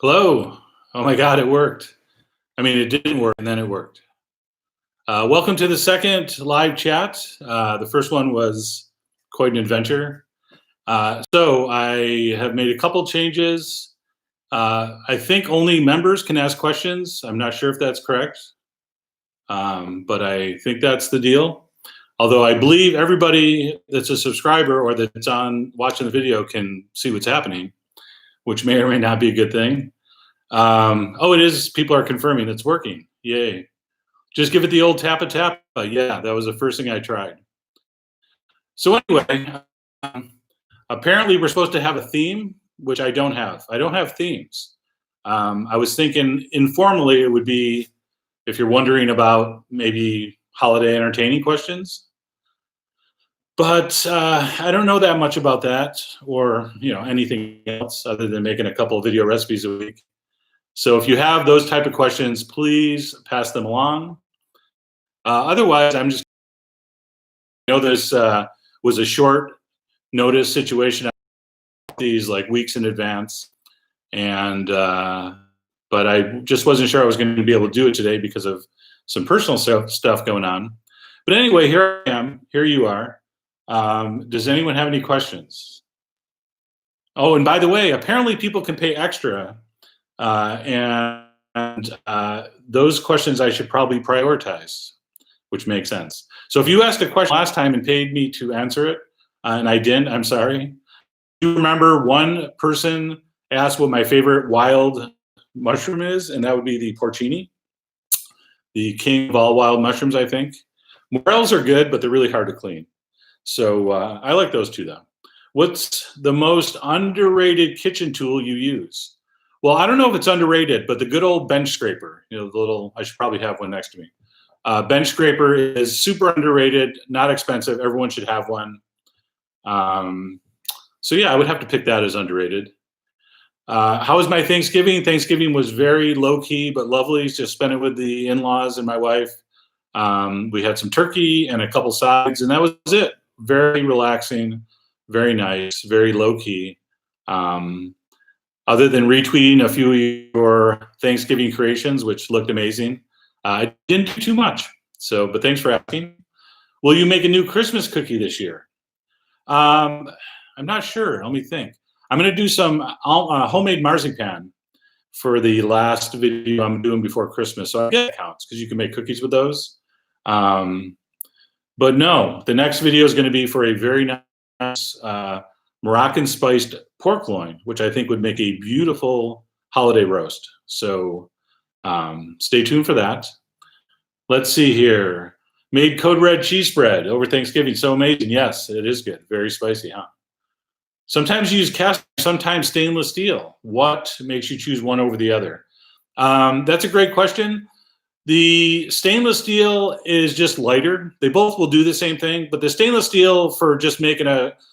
Hello. Oh my God, it worked. I mean, it didn't work and then it worked. Welcome to the second live chat. The first one was quite an adventure. So I have made a couple changes. I think only members can ask questions. I'm not sure if that's correct, but I think that's the deal. Although I believe everybody that's a subscriber or that's on watching the video can see what's happening, which may or may not be a good thing. Oh, it is. People are confirming it's working. Yay. Just give it the old tap a tap. Yeah, that was the first thing I tried. So anyway, apparently we're supposed to have a theme, which I don't have. I don't have themes. I was thinking informally it would be, if you're wondering about maybe holiday entertaining questions. But I don't know that much about that or anything else other than making a couple of video recipes a week. So if you have those type of questions, please pass them along. Otherwise, I'm just, this was a short notice situation, these like weeks in advance. And, but I just wasn't sure I was going to be able to do it today because of some personal stuff going on. But anyway, here I am, here you are. Does anyone have any questions? Oh, and by the way, apparently people can pay extra. And those questions I should probably prioritize, which makes sense. So if you asked a question last time and paid me to answer it, and I didn't, I'm sorry. Do you remember one person asked what my favorite wild mushroom is? And that would be the porcini, the king of all wild mushrooms, I think. Morels are good, but they're really hard to clean. So I like those two, though. What's the most underrated kitchen tool you use? Well, I don't know if it's underrated, but the good old bench scraper, the little, I should probably have one next to me. Bench scraper is super underrated, not expensive. Everyone should have one. So yeah, I would have to pick that as underrated. How was my Thanksgiving? Thanksgiving was very low key, but lovely. Just spent it with the in-laws and my wife. We had some turkey and a couple sides, and that was it. Very relaxing, very nice, very low key. Other than retweeting a few of your Thanksgiving creations, which looked amazing, I didn't do too much. So, but thanks for asking. Will you make a new Christmas cookie this year? I'm not sure. Let me think. I'm going to do some homemade marzipan for the last video I'm doing before Christmas. So I guess it counts because you can make cookies with those. But no, the next video is going to be for a very nice Moroccan spiced pork loin, which I think would make a beautiful holiday roast. So stay tuned for that. Let's see here. Made code red cheese spread over Thanksgiving. So amazing. Yes, it is good. Very spicy, huh? Sometimes you use cast, sometimes stainless steel. What makes you choose one over the other? That's a great question. The stainless steel is just lighter. They both will do the same thing, but the stainless steel for just making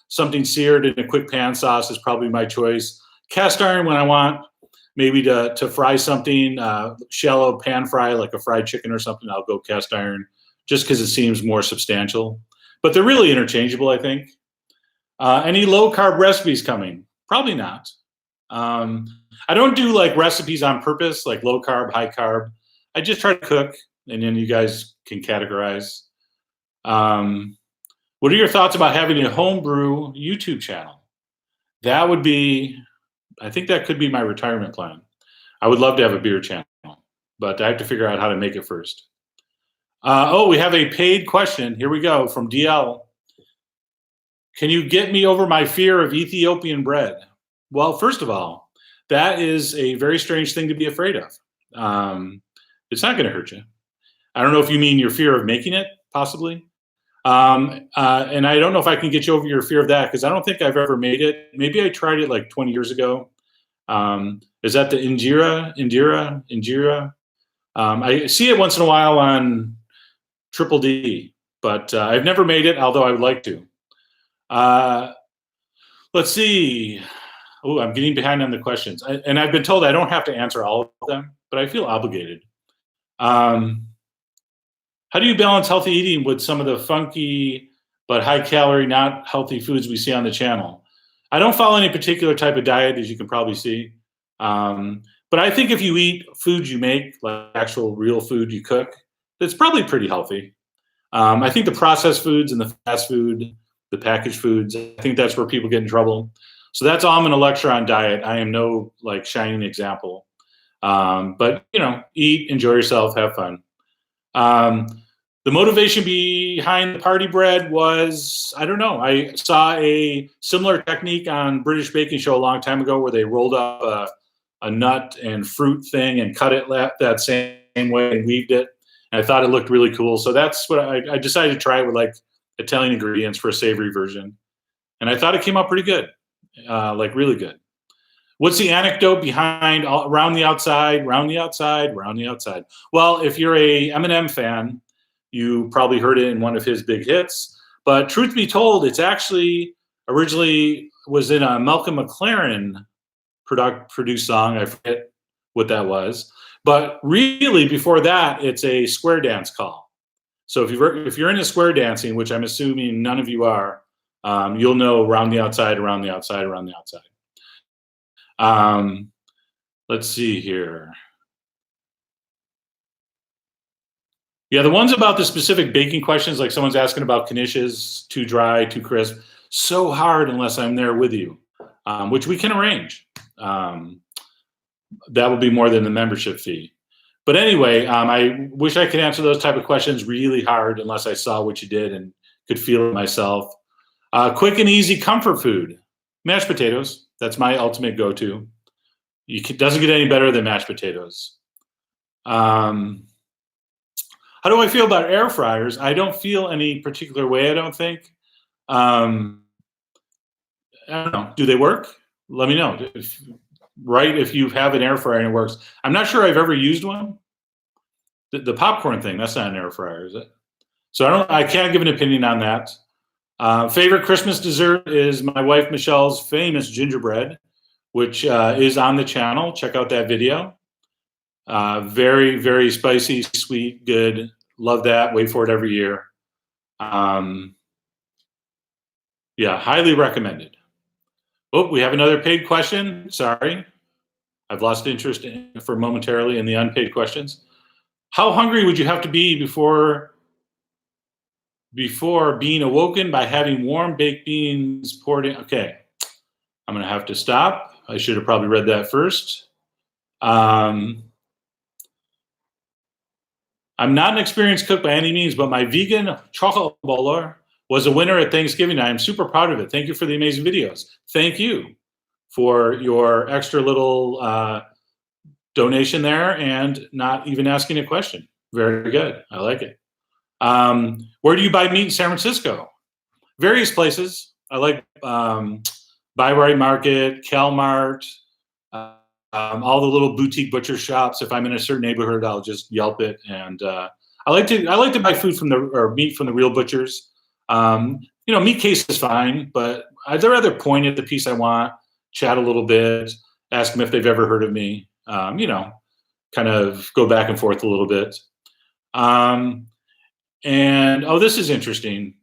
something seared in a quick pan sauce is probably my choice. Cast iron when I want maybe to fry something, shallow pan fry like a fried chicken or something, I'll go cast iron just because it seems more substantial. But they're really interchangeable, I think. Any low carb recipes coming? Probably not. I don't do like recipes on purpose, like low carb, high carb. I just try to cook, and then you guys can categorize. What are your thoughts about having a homebrew YouTube channel? That would be, I think that could be my retirement plan. I would love to have a beer channel, but I have to figure out how to make it first. Oh, we have a paid question. Here we go from DL. Can you get me over my fear of Ethiopian bread? Well, first of all, that is a very strange thing to be afraid of. It's not going to hurt you. I don't know if you mean your fear of making it, possibly. And I don't know if I can get you over your fear of that because I don't think I've ever made it. Maybe I tried it like 20 years ago. Is that the injera? I see it once in a while on Triple D, but I've never made it, although I would like to. Let's see. Oh, I'm getting behind on the questions. And I've been told I don't have to answer all of them, but I feel obligated. How do you balance healthy eating with some of the funky but high calorie, not healthy foods we see on the channel? I don't follow any particular type of diet, as you can probably see. But I think if you eat food you make, like actual real food you cook, it's probably pretty healthy. I think the processed foods and the fast food, the packaged foods, I think that's where people get in trouble. So that's all I'm going to lecture on diet. I am no like shining example. But eat, enjoy yourself, have fun. Um, the motivation behind the party bread was, I don't know. I saw a similar technique on British Baking Show a long time ago where they rolled up a nut and fruit thing and cut it that same way and weaved it. And I thought it looked really cool. So that's what I decided to try it with like Italian ingredients for a savory version. And I thought it came out pretty good, like really good. What's the anecdote behind around the outside, round the outside, round the outside? Well, if you're a Eminem fan, you probably heard it in one of his big hits. But truth be told, it's actually originally was in a Malcolm McLaren produced song. I forget what that was. But really, before that, it's a square dance call. So if you're into square dancing, which I'm assuming none of you are, you'll know around the outside, around the outside, around the outside. Let's see here. Yeah, the ones about the specific baking questions, like someone's asking about knishes, too dry, too crisp, so hard unless I'm there with you, which we can arrange. That will be more than the membership fee. But anyway, I wish I could answer those type of questions really hard unless I saw what you did and could feel it myself. Quick and easy comfort food, mashed potatoes. That's my ultimate go-to. Doesn't get any better than mashed potatoes. How do I feel about air fryers? I don't feel any particular way, I don't think. I don't know. Do they work? Let me know. If you have an air fryer and it works. I'm not sure I've ever used one. The popcorn thing, that's not an air fryer, is it? So I can't give an opinion on that. Favorite Christmas dessert is my wife Michelle's famous gingerbread, which is on the channel. Check out that video. Very, very spicy, sweet, good. Love that. Wait for it every year. Yeah, highly recommended. Oh, we have another paid question. Sorry. I've lost interest for momentarily in the unpaid questions. How hungry would you have to be before being awoken by having warm baked beans poured in? Okay, I'm going to have to stop. I should have probably read that first. I'm not an experienced cook by any means, but my vegan chocolate bowler was a winner at Thanksgiving. I am super proud of it. Thank you for the amazing videos. Thank you for your extra little donation there and not even asking a question. Very good. I like it. Where do you buy meat in San Francisco? Various places. I like Bi-Right Market, Calmart, all the little boutique butcher shops. If I'm in a certain neighborhood, I'll just Yelp it. And I like to buy food meat from the real butchers. Meat case is fine, but I'd rather point at the piece I want, chat a little bit, ask them if they've ever heard of me. Kind of go back and forth a little bit. This is interesting.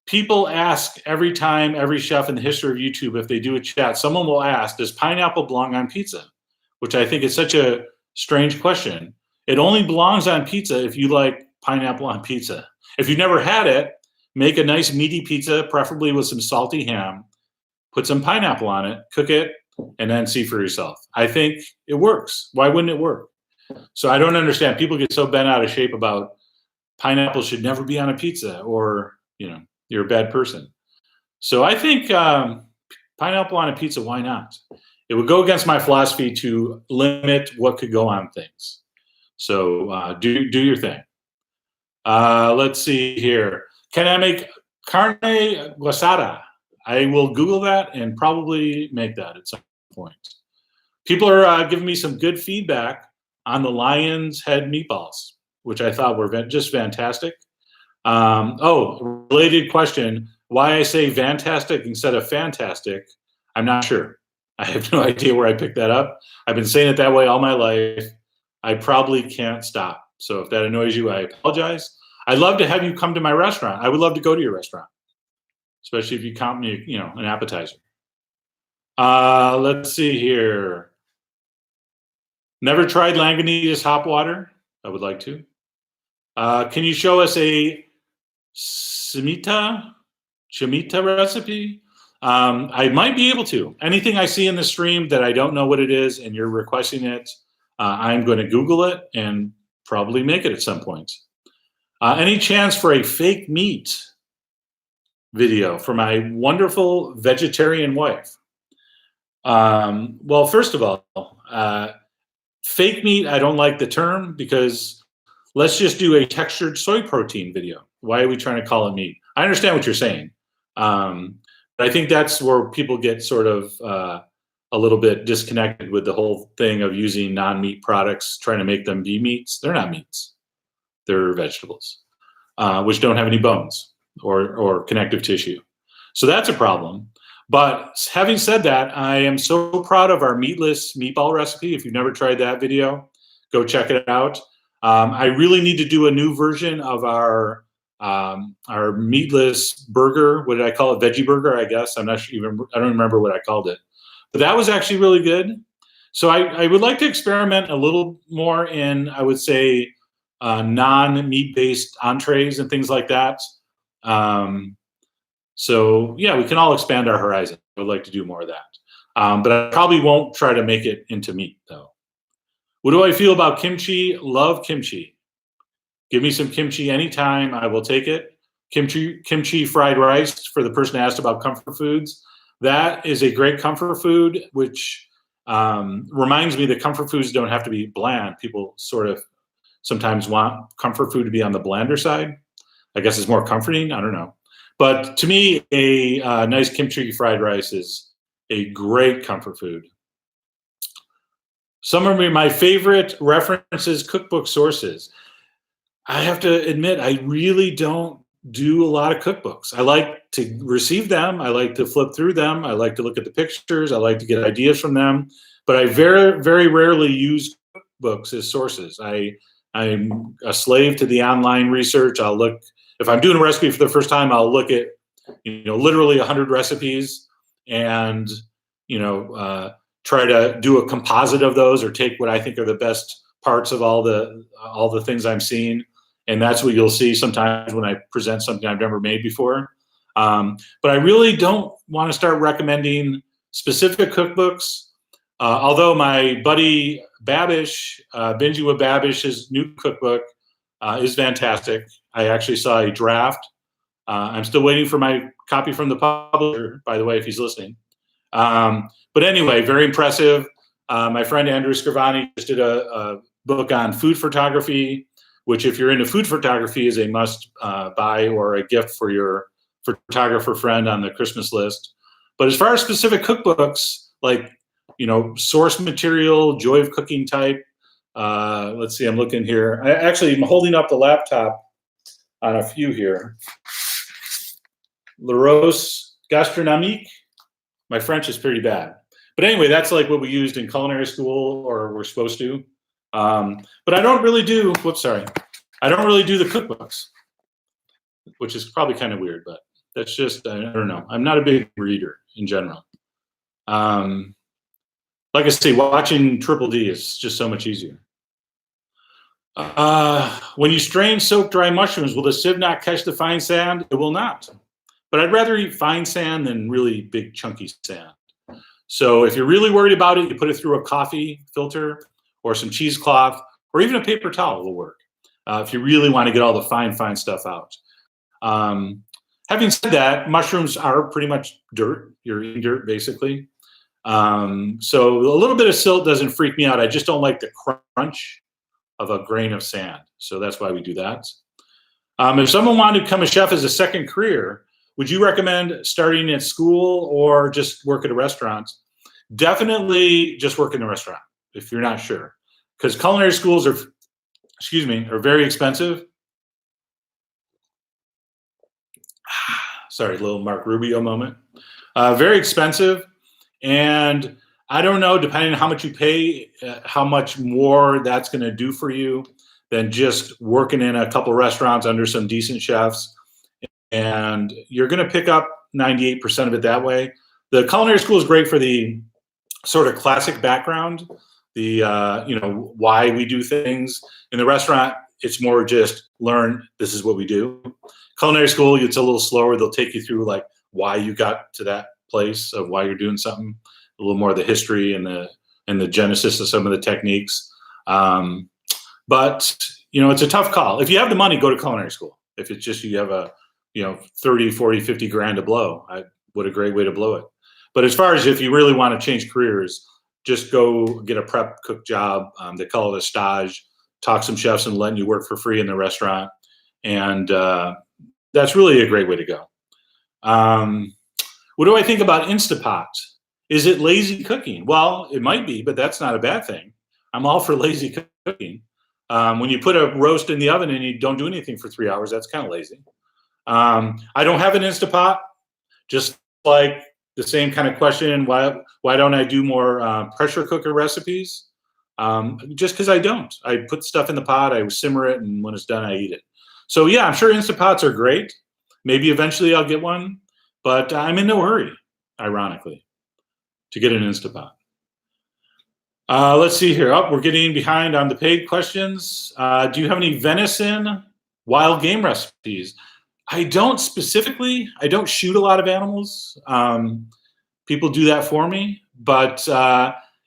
People ask every time, every chef in the history of YouTube, if they do a chat, someone will ask, does pineapple belong on pizza? Which I think is such a strange question. It only belongs on pizza if you like pineapple on pizza. If you've never had it, make a nice meaty pizza, preferably with some salty ham, put some pineapple on it, cook it, and then see for yourself. I think it works. Why wouldn't it work? So I don't understand. People get so bent out of shape about pineapple should never be on a pizza, or, you're a bad person. So I think pineapple on a pizza, why not? It would go against my philosophy to limit what could go on things. So do your thing. Let's see here. Can I make carne guisada? I will Google that and probably make that at some point. People are giving me some good feedback on the lion's head meatballs, which I thought were just fantastic. Related question, why I say fantastic instead of fantastic, I'm not sure. I have no idea where I picked that up. I've been saying it that way all my life. I probably can't stop. So if that annoys you, I apologize. I'd love to have you come to my restaurant. I would love to go to your restaurant, especially if you count me, an appetizer. Let's see here. Never tried Lagunitas hop water. I would like to. Can you show us a chimita recipe? I might be able to. Anything I see in the stream that I don't know what it is and you're requesting it, I'm going to Google it and probably make it at some point. Any chance for a fake meat video for my wonderful vegetarian wife? Well, first of all, fake meat, I don't like the term, because let's just do a textured soy protein video. Why are we trying to call it meat? I understand what you're saying. But I think that's where people get sort of a little bit disconnected with the whole thing of using non-meat products, trying to make them be meats. They're not meats. They're vegetables, which don't have any bones or connective tissue. So that's a problem. But having said that, I am so proud of our meatless meatball recipe. If you've never tried that video, go check it out. I really need to do a new version of our meatless burger. What did I call it? Veggie burger, I guess. I don't remember what I called it. But that was actually really good. So I would like to experiment a little more in, I would say, non-meat-based entrees and things like that. So yeah, we can all expand our horizon. I would like to do more of that. But I probably won't try to make it into meat, though. What do I feel about kimchi? Love kimchi. Give me some kimchi anytime. I will take it. Kimchi fried rice, for the person asked about comfort foods. That is a great comfort food, which reminds me that comfort foods don't have to be bland. People sort of sometimes want comfort food to be on the blander side. I guess it's more comforting. I don't know. But to me, a nice kimchi fried rice is a great comfort food. Some of my favorite references, cookbook sources. I have to admit, I really don't do a lot of cookbooks. I like to receive them. I like to flip through them. I like to look at the pictures. I like to get ideas from them. But I very, very rarely use cookbooks as sources. I'm a slave to the online research. I'll look, if I'm doing a recipe for the first time, I'll look at, literally 100 recipes and, try to do a composite of those, or take what I think are the best parts of all the things I'm seeing. And that's what you'll see sometimes when I present something I've never made before. But I really don't want to start recommending specific cookbooks. Although my buddy Babish, Binging with Babish's new cookbook is fantastic. I actually saw a draft. I'm still waiting for my copy from the publisher, by the way, if he's listening. But anyway, very impressive. My friend Andrew Scrivani just did a book on food photography, which, if you're into food photography, is a must buy or a gift for your photographer friend on the Christmas list. But as far as specific cookbooks, like, source material, joy of cooking type, let's see, I'm looking here. I'm holding up the laptop on a few here. L'Arose Gastronomique. My French is pretty bad. But anyway, that's like what we used in culinary school, or we're supposed to. But I don't really do, I don't really do the cookbooks, which is probably kind of weird, but that's just, I don't know. I'm not a big reader in general. Like I say, watching Triple D is just so much easier. When you strain soak dry mushrooms, will the sieve not catch the fine sand? It will not. But I'd rather eat fine sand than really big chunky sand. So if you're really worried about it, you put it through a coffee filter or some cheesecloth, or even a paper towel will work if you really want to get all the fine stuff out. Having said that, mushrooms are pretty much dirt. You're eating dirt, basically. So a little bit of silt doesn't freak me out. I just don't like the crunch of a grain of sand. So that's why we do that. If someone wanted to become a chef as a second career, would you recommend starting at school or just work at a restaurant? Definitely just work in a restaurant if you're not sure, because culinary schools are very expensive. Sorry, little Mark Rubio moment. Very expensive, and I don't know, depending on how much you pay, how much more that's going to do for you than just working in a couple restaurants under some decent chefs. And you're going to pick up 98% of it that way. The culinary school is great for the sort of classic background, why we do things. In the restaurant, it's more just learn, this is what we do. Culinary school, it's a little slower. They'll take you through like why you got to that place, of why you're doing something, a little more of the history and the genesis of some of the techniques. But it's a tough call. If you have the money, go to culinary school. If it's just you have a 30, 40, 50 grand to blow, what a great way to blow it. But as far as if you really want to change careers, just go get a prep cook job. They call it a stage. Talk some chefs and letting you work for free in the restaurant. And that's really a great way to go. What do I think about Instapot? Is it lazy cooking? Well, it might be, but that's not a bad thing. I'm all for lazy cooking. When you put a roast in the oven and you don't do anything for 3 hours, that's kind of lazy. I don't have an Instapot. Just like the same kind of question, why don't I do more pressure cooker recipes? Just because I don't. I put stuff in the pot, I simmer it, and when it's done, I eat it. So yeah, I'm sure Instapots are great. Maybe eventually I'll get one, but I'm in no hurry, ironically, to get an Instapot. Let's see here. Oh, we're getting behind on the paid questions. Do you have any venison wild game recipes? I don't specifically. I don't shoot a lot of animals. People do that for me. But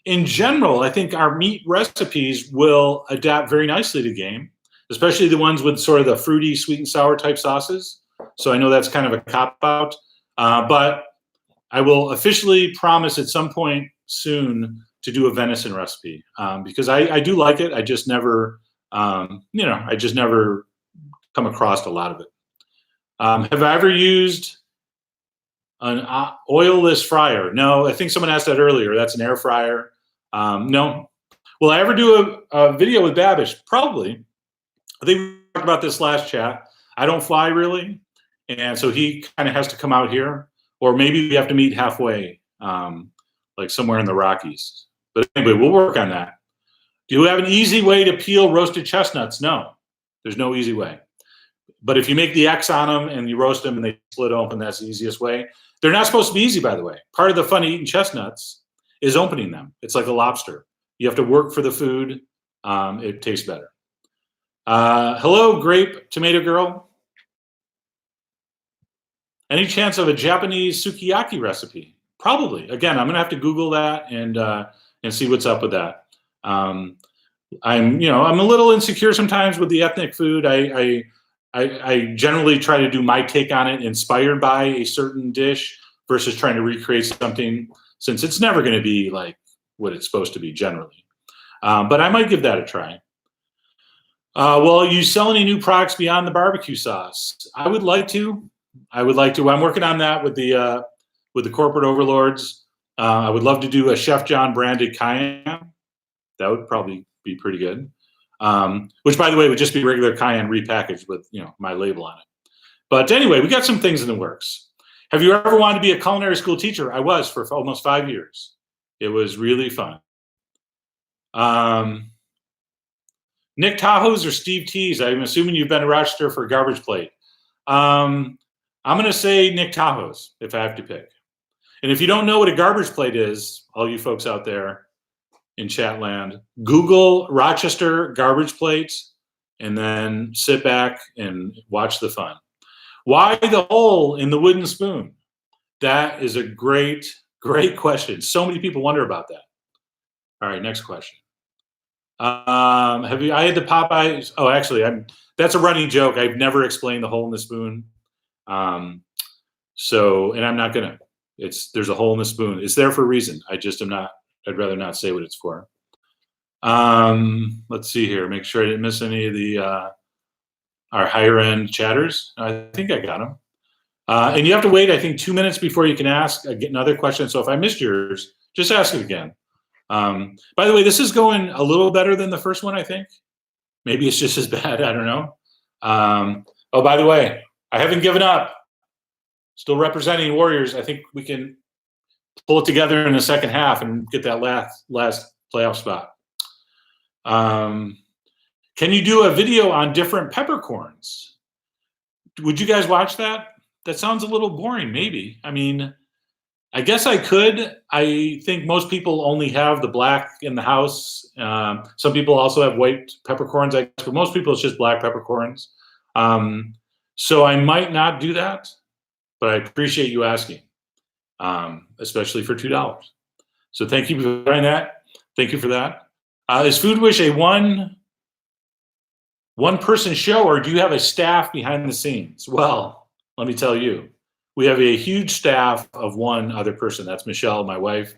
in general, I think our meat recipes will adapt very nicely to game, especially the ones with sort of the fruity, sweet and sour type sauces. So I know that's kind of a cop-out. But I will officially promise at some point soon to do a venison recipe because I do like it. I just never, I just never come across a lot of it. Have I ever used an oilless fryer? No, I think someone asked that earlier. That's an air fryer. No. Will I ever do a video with Babish? Probably. I think we talked about this last chat. I don't fly really, and so he kind of has to come out here, or maybe we have to meet halfway, like somewhere in the Rockies. But anyway, we'll work on that. Do you have an easy way to peel roasted chestnuts? No, there's no easy way. But if you make the X on them and you roast them and they split open, that's the easiest way. They're not supposed to be easy, by the way. Part of the fun of eating chestnuts is opening them. It's like a lobster. You have to work for the food. It tastes better. Hello, grape tomato girl. Any chance of a Japanese sukiyaki recipe? Probably. Again, I'm gonna have to Google that and see what's up with that. I'm a little insecure sometimes with the ethnic food. I generally try to do my take on it, inspired by a certain dish versus trying to recreate something, since it's never going to be like what it's supposed to be generally. But I might give that a try. Well, you sell any new products beyond the barbecue sauce? I would like to. I'm working on that with the corporate overlords. I would love to do a Chef John branded cayenne. That would probably be pretty good. Which, by the way, would just be regular cayenne repackaged with my label on it. But anyway, we got some things in the works. Have you ever wanted to be a culinary school teacher? I was for almost 5 years. It was really fun. Nick Tahoe's or Steve T's? I'm assuming you've been to Rochester for a garbage plate. I'm going to say Nick Tahoe's if I have to pick. And if you don't know what a garbage plate is, all you folks out there in chat land, Google Rochester garbage plates and then sit back and watch the fun. Why the hole in the wooden spoon? That is a great question. So many people wonder about that. All right, next question. I had the Popeyes. Oh, actually, that's a running joke. I've never explained the hole in the spoon. And I'm not gonna. There's a hole in the spoon. It's there for a reason. I just am not. I'd rather not say what it's for. Let's see here. Make sure I didn't miss any of the our higher end chatters. I think I got them. And you have to wait, I think, 2 minutes before you can ask another question. So if I missed yours, just ask it again. By the way, this is going a little better than the first one, I think. Maybe it's just as bad. I don't know. Oh, by the way, I haven't given up. Still representing Warriors. I think we can pull it together in the second half and get that last playoff spot. Can you do a video on different peppercorns? Would you guys watch that? That sounds a little boring, maybe. I mean, I guess I could. I think most people only have the black in the house. Some people also have white peppercorns, I guess, but most people it's just black peppercorns. So I might not do that, but I appreciate you asking, especially for $2. So thank you for doing that. Thank you for that. Is Food Wish a one person show, or do you have a staff behind the scenes? Well, let me tell you, we have a huge staff of one other person. That's Michelle, my wife,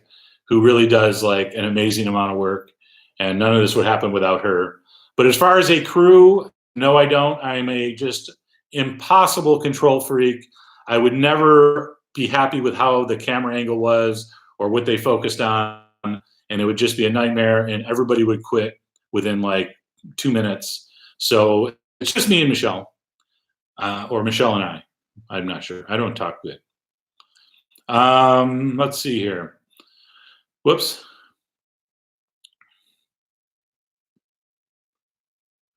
who really does like an amazing amount of work, and none of this would happen without her. But as far as a crew, no, I don't. I'm a just impossible control freak. I would never be happy with how the camera angle was or what they focused on, and it would just be a nightmare, and everybody would quit within like 2 minutes. So it's just me and Michelle, or Michelle and I. I'm not sure. I don't talk good. Let's see here. Whoops.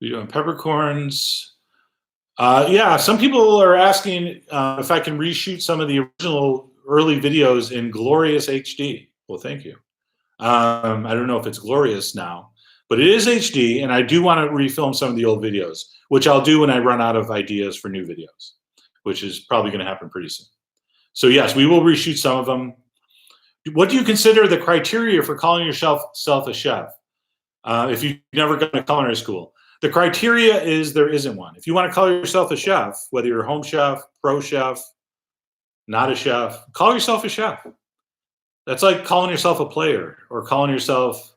We're doing peppercorns. Yeah, some people are asking if I can reshoot some of the original early videos in glorious HD. Well, thank you. I don't know if it's glorious now, but it is HD, and I do want to refilm some of the old videos, which I'll do when I run out of ideas for new videos, which is probably going to happen pretty soon. So yes, we will reshoot some of them. What do you consider the criteria for calling yourself a chef? If you've never gone to culinary school, the criteria is there isn't one. If you want to call yourself a chef, whether you're a home chef, pro chef, not a chef, call yourself a chef. That's like calling yourself a player or calling yourself,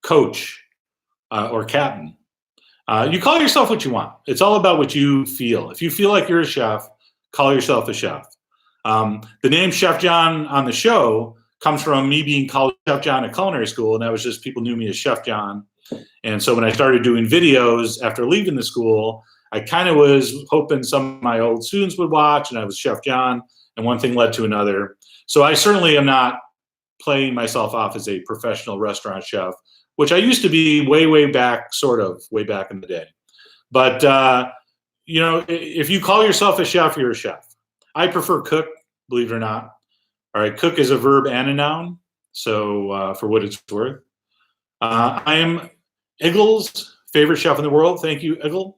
coach or captain. You call yourself what you want. It's all about what you feel. If you feel like you're a chef, call yourself a chef. The name Chef John on the show comes from me being called Chef John at culinary school, and that was just people knew me as Chef John. And so when I started doing videos after leaving the school, I kind of was hoping some of my old students would watch, and I was Chef John, and one thing led to another. So I certainly am not playing myself off as a professional restaurant chef, which I used to be way back, sort of way back in the day. But, if you call yourself a chef, you're a chef. I prefer cook, believe it or not. All right, cook is a verb and a noun, so for what it's worth. I am Iggle's favorite chef in the world. Thank you, Iggle.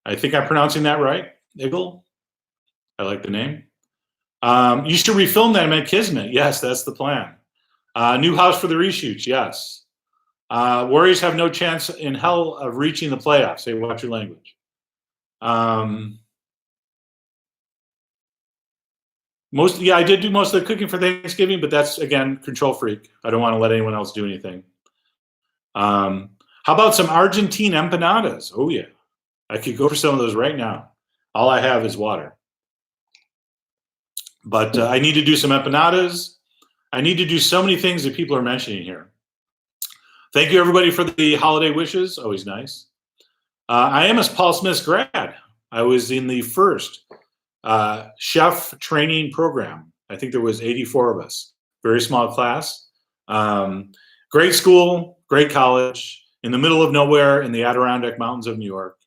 I think I'm pronouncing that right, Iggle. I like the name. You should refilm that at Kismet. Yes, that's the plan. New house for the reshoots. Yes. Warriors have no chance in hell of reaching the playoffs. Hey, watch your language. I did do most of the cooking for Thanksgiving, but that's, again, control freak. I don't want to let anyone else do anything. How about some Argentine empanadas? Oh, yeah. I could go for some of those right now. All I have is water. But I need to do some empanadas. I need to do so many things that people are mentioning here. Thank you, everybody, for the holiday wishes. Always nice. I am a Paul Smith's grad. I was in the first chef training program. I think there was 84 of us. Very small class. Great school, great college, in the middle of nowhere in the Adirondack Mountains of New York.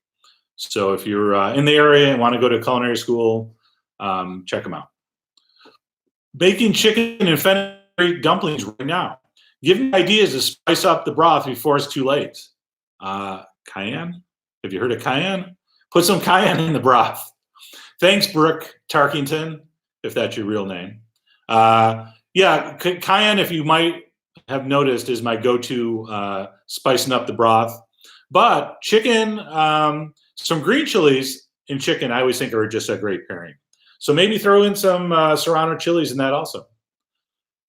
So if you're in the area and want to go to culinary school, check them out. Baking chicken and fenugreek dumplings right now. Give me ideas to spice up the broth before it's too late. Cayenne? Have you heard of cayenne? Put some cayenne in the broth. Thanks, Brooke Tarkington, if that's your real name. Yeah, cayenne, if you might have noticed, is my go-to spicing up the broth. But chicken, some green chilies in chicken, I always think are just a great pairing. So maybe throw in some serrano chilies in that also.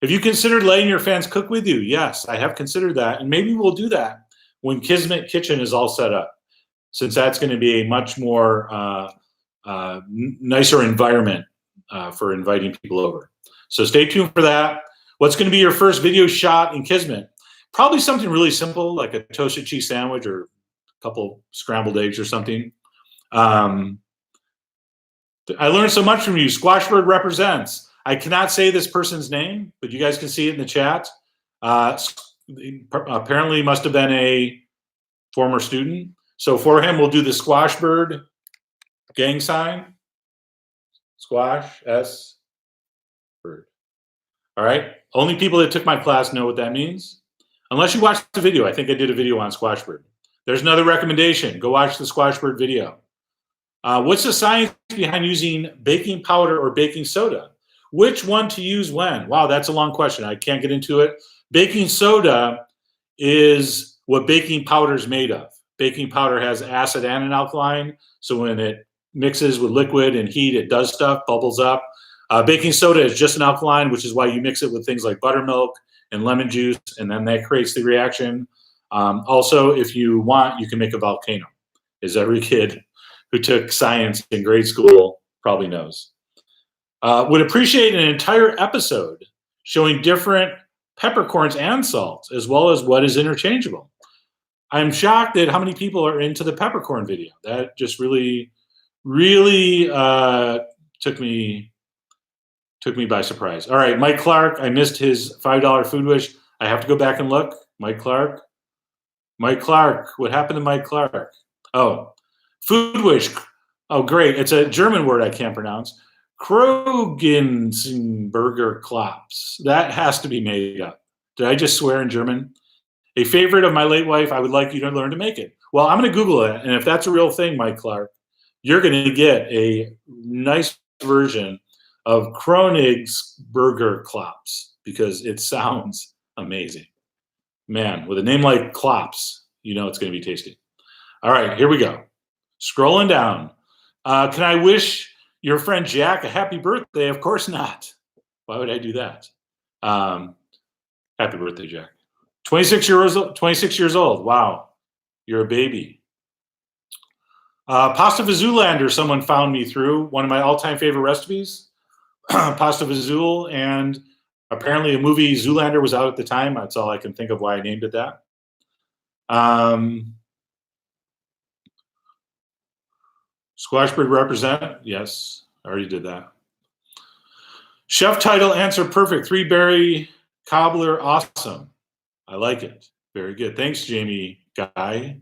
Have you considered letting your fans cook with you? Yes, I have considered that. And maybe we'll do that when Kismet Kitchen is all set up, since that's going to be a much more nicer environment for inviting people over. So stay tuned for that. What's going to be your first video shot in Kismet? Probably something really simple, like a toasted cheese sandwich or a couple scrambled eggs or something. I learned so much from you. Squashbird represents. I cannot say this person's name, but you guys can see it in the chat. Apparently must have been a former student. So for him, we'll do the Squashbird gang sign. Squash, S. bird. All right. Only people that took my class know what that means. Unless you watch the video. I think I did a video on squash bird. There's another recommendation. Go watch the squash bird video. What's the science behind using baking powder or baking soda? Which one to use when? Wow, that's a long question. I can't get into it. Baking soda is what baking powder is made of. Baking powder has acid and an alkaline, so when it mixes with liquid and heat, it does stuff, bubbles up. Baking soda is just an alkaline, which is why you mix it with things like buttermilk and lemon juice, and then that creates the reaction. Also, if you want, you can make a volcano, as every kid who took science in grade school probably knows. Would appreciate an entire episode showing different peppercorns and salts, as well as what is interchangeable. I'm shocked at how many people are into the peppercorn video. That just really, really took me by surprise. All right, Mike Clark, I missed his $5 food wish. I have to go back and look. Mike Clark, what happened to Mike Clark? Oh, food wish. Oh, great. It's a German word I can't pronounce. Krogensenberger Klops. That has to be made up. Did I just swear in German? A favorite of my late wife, I would like you to learn to make it. Well, I'm going to Google it, and if that's a real thing, Mike Clark, you're going to get a nice version of Königsberger Klops because it sounds amazing. Man, with a name like Klops, you know it's going to be tasty. All right, here we go. Scrolling down. Can I wish your friend Jack a happy birthday? Of course not. Why would I do that? Happy birthday, Jack. 26 years old. Wow, you're a baby. Pasta Vazulander, someone found me through one of my all-time favorite recipes. Pasta Vazul, and apparently a movie Zoolander was out at the time. That's all I can think of why I named it that. Squash bird represent. Yes, I already did that. Chef title answer perfect. 3-berry cobbler, awesome. I like it. Very good. Thanks, Jamie Guy.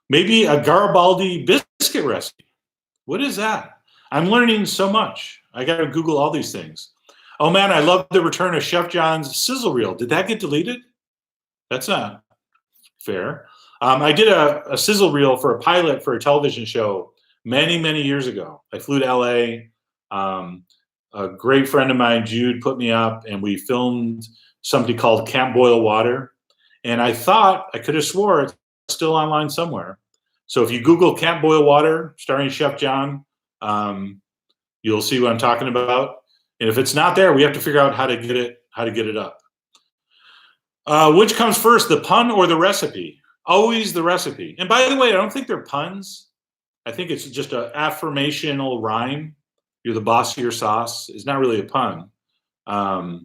Maybe a Garibaldi biscuit recipe. What is that? I'm learning so much. I got to Google all these things. Oh man, I love the return of Chef John's sizzle reel. Did that get deleted? That's not fair. I did a sizzle reel for a pilot for a television show many, many years ago. I flew to LA. A great friend of mine, Jude, put me up, and we filmed something called Can't Boil Water. And I thought, I could have swore it's still online somewhere. So if you Google Can't Boil Water, starring Chef John, you'll see what I'm talking about. And if it's not there, we have to figure out how to get it up. Which comes first, the pun or the recipe? Always the recipe. And by the way, I don't think they're puns. I think it's just an affirmational rhyme. You're the boss of your sauce. It's not really a pun. I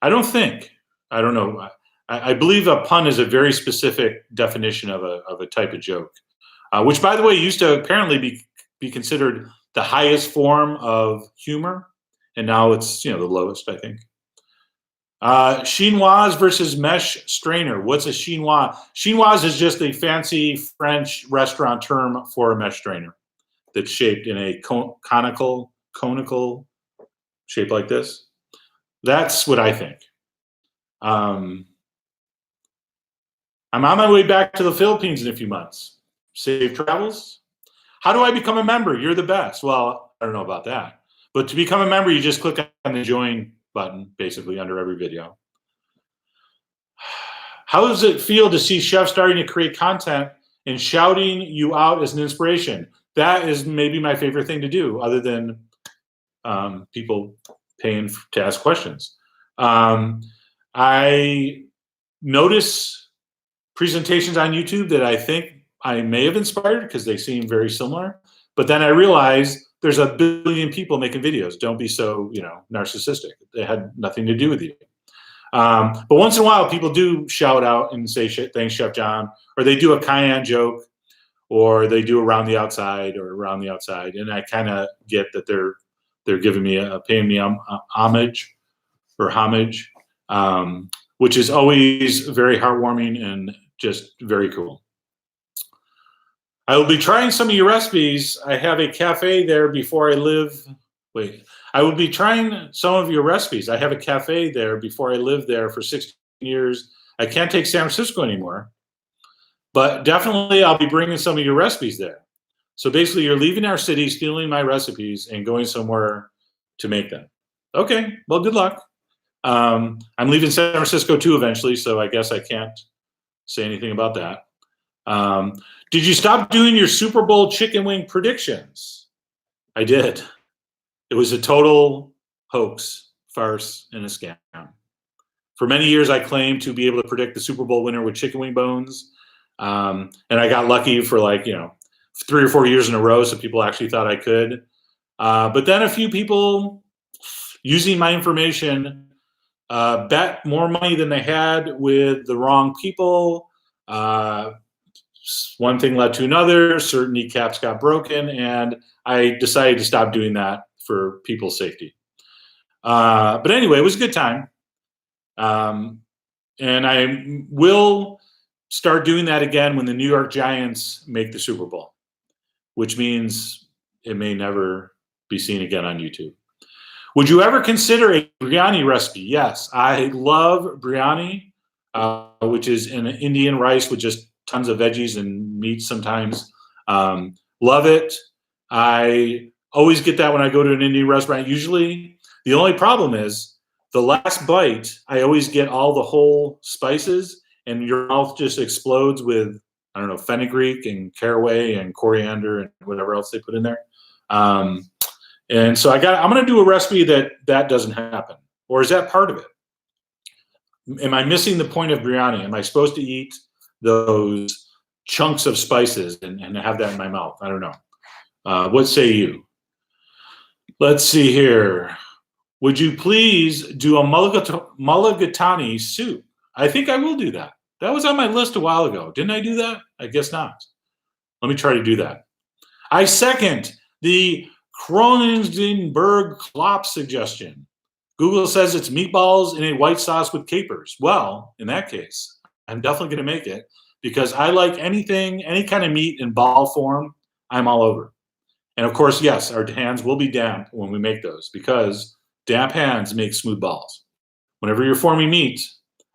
don't think. I don't know. I believe a pun is a very specific definition of a type of joke, which, by the way, used to apparently be considered the highest form of humor, and now it's the lowest, I think. Chinoise versus mesh strainer. What's a chinoise? Chinoise is just a fancy French restaurant term for a mesh strainer that's shaped in a conical shape like this. That's what I think. I'm on my way back to the Philippines in a few months. Safe travels. How do I become a member? You're the best. Well, I don't know about that. But to become a member, you just click on the join button, basically, under every video. How does it feel to see chefs starting to create content and shouting you out as an inspiration? That is maybe my favorite thing to do, other than people paying to ask questions. I notice presentations on YouTube that I think I may have inspired because they seem very similar. But then I realized there's a billion people making videos. Don't be so, narcissistic. It had nothing to do with you. But once in a while, people do shout out and say, thanks, Chef John, or they do a cayenne joke, or they do around the outside. And I kind of get that they're giving me paying me homage, which is always very heartwarming and just very cool. I will be trying some of your recipes. I have a cafe there before I live. Wait, I will be trying some of your recipes. I have a cafe there before I lived there for 16 years. I can't take San Francisco anymore, but definitely I'll be bringing some of your recipes there. So basically, you're leaving our city, stealing my recipes, and going somewhere to make them. Okay, well, good luck. I'm leaving San Francisco too eventually, so I guess I can't say anything about that. Did you stop doing your Super Bowl chicken wing predictions? I did. It was a total hoax, farce, and a scam. For many years, I claimed to be able to predict the Super Bowl winner with chicken wing bones. And I got lucky for 3 or 4 years in a row, so people actually thought I could. But then a few people using my information bet more money than they had with the wrong people. One thing led to another, certain kneecaps got broken, and I decided to stop doing that for people's safety. But anyway, it was a good time. And I will start doing that again when the New York Giants make the Super Bowl, which means it may never be seen again on YouTube. Would you ever consider a biryani recipe? Yes, I love biryani, which is an Indian rice with just tons of veggies and meat sometimes. Love it. I always get that when I go to an Indian restaurant. Usually, the only problem is the last bite, I always get all the whole spices, and your mouth just explodes with, I don't know, fenugreek and caraway and coriander and whatever else they put in there. And so I'm going to do a recipe that doesn't happen. Or is that part of it? Am I missing the point of biryani? Am I supposed to eat those chunks of spices and have that in my mouth? I don't know. What say you? Let's see here. Would you please do a mulligatawny soup? I think I will do that. That was on my list a while ago. Didn't I do that? I guess not. Let me try to do that. I second the Kronenberg Klopp suggestion. Google says it's meatballs in a white sauce with capers. Well, in that case, I'm definitely going to make it because I like anything, any kind of meat in ball form, I'm all over. And of course, yes, our hands will be damp when we make those because damp hands make smooth balls. Whenever you're forming meat,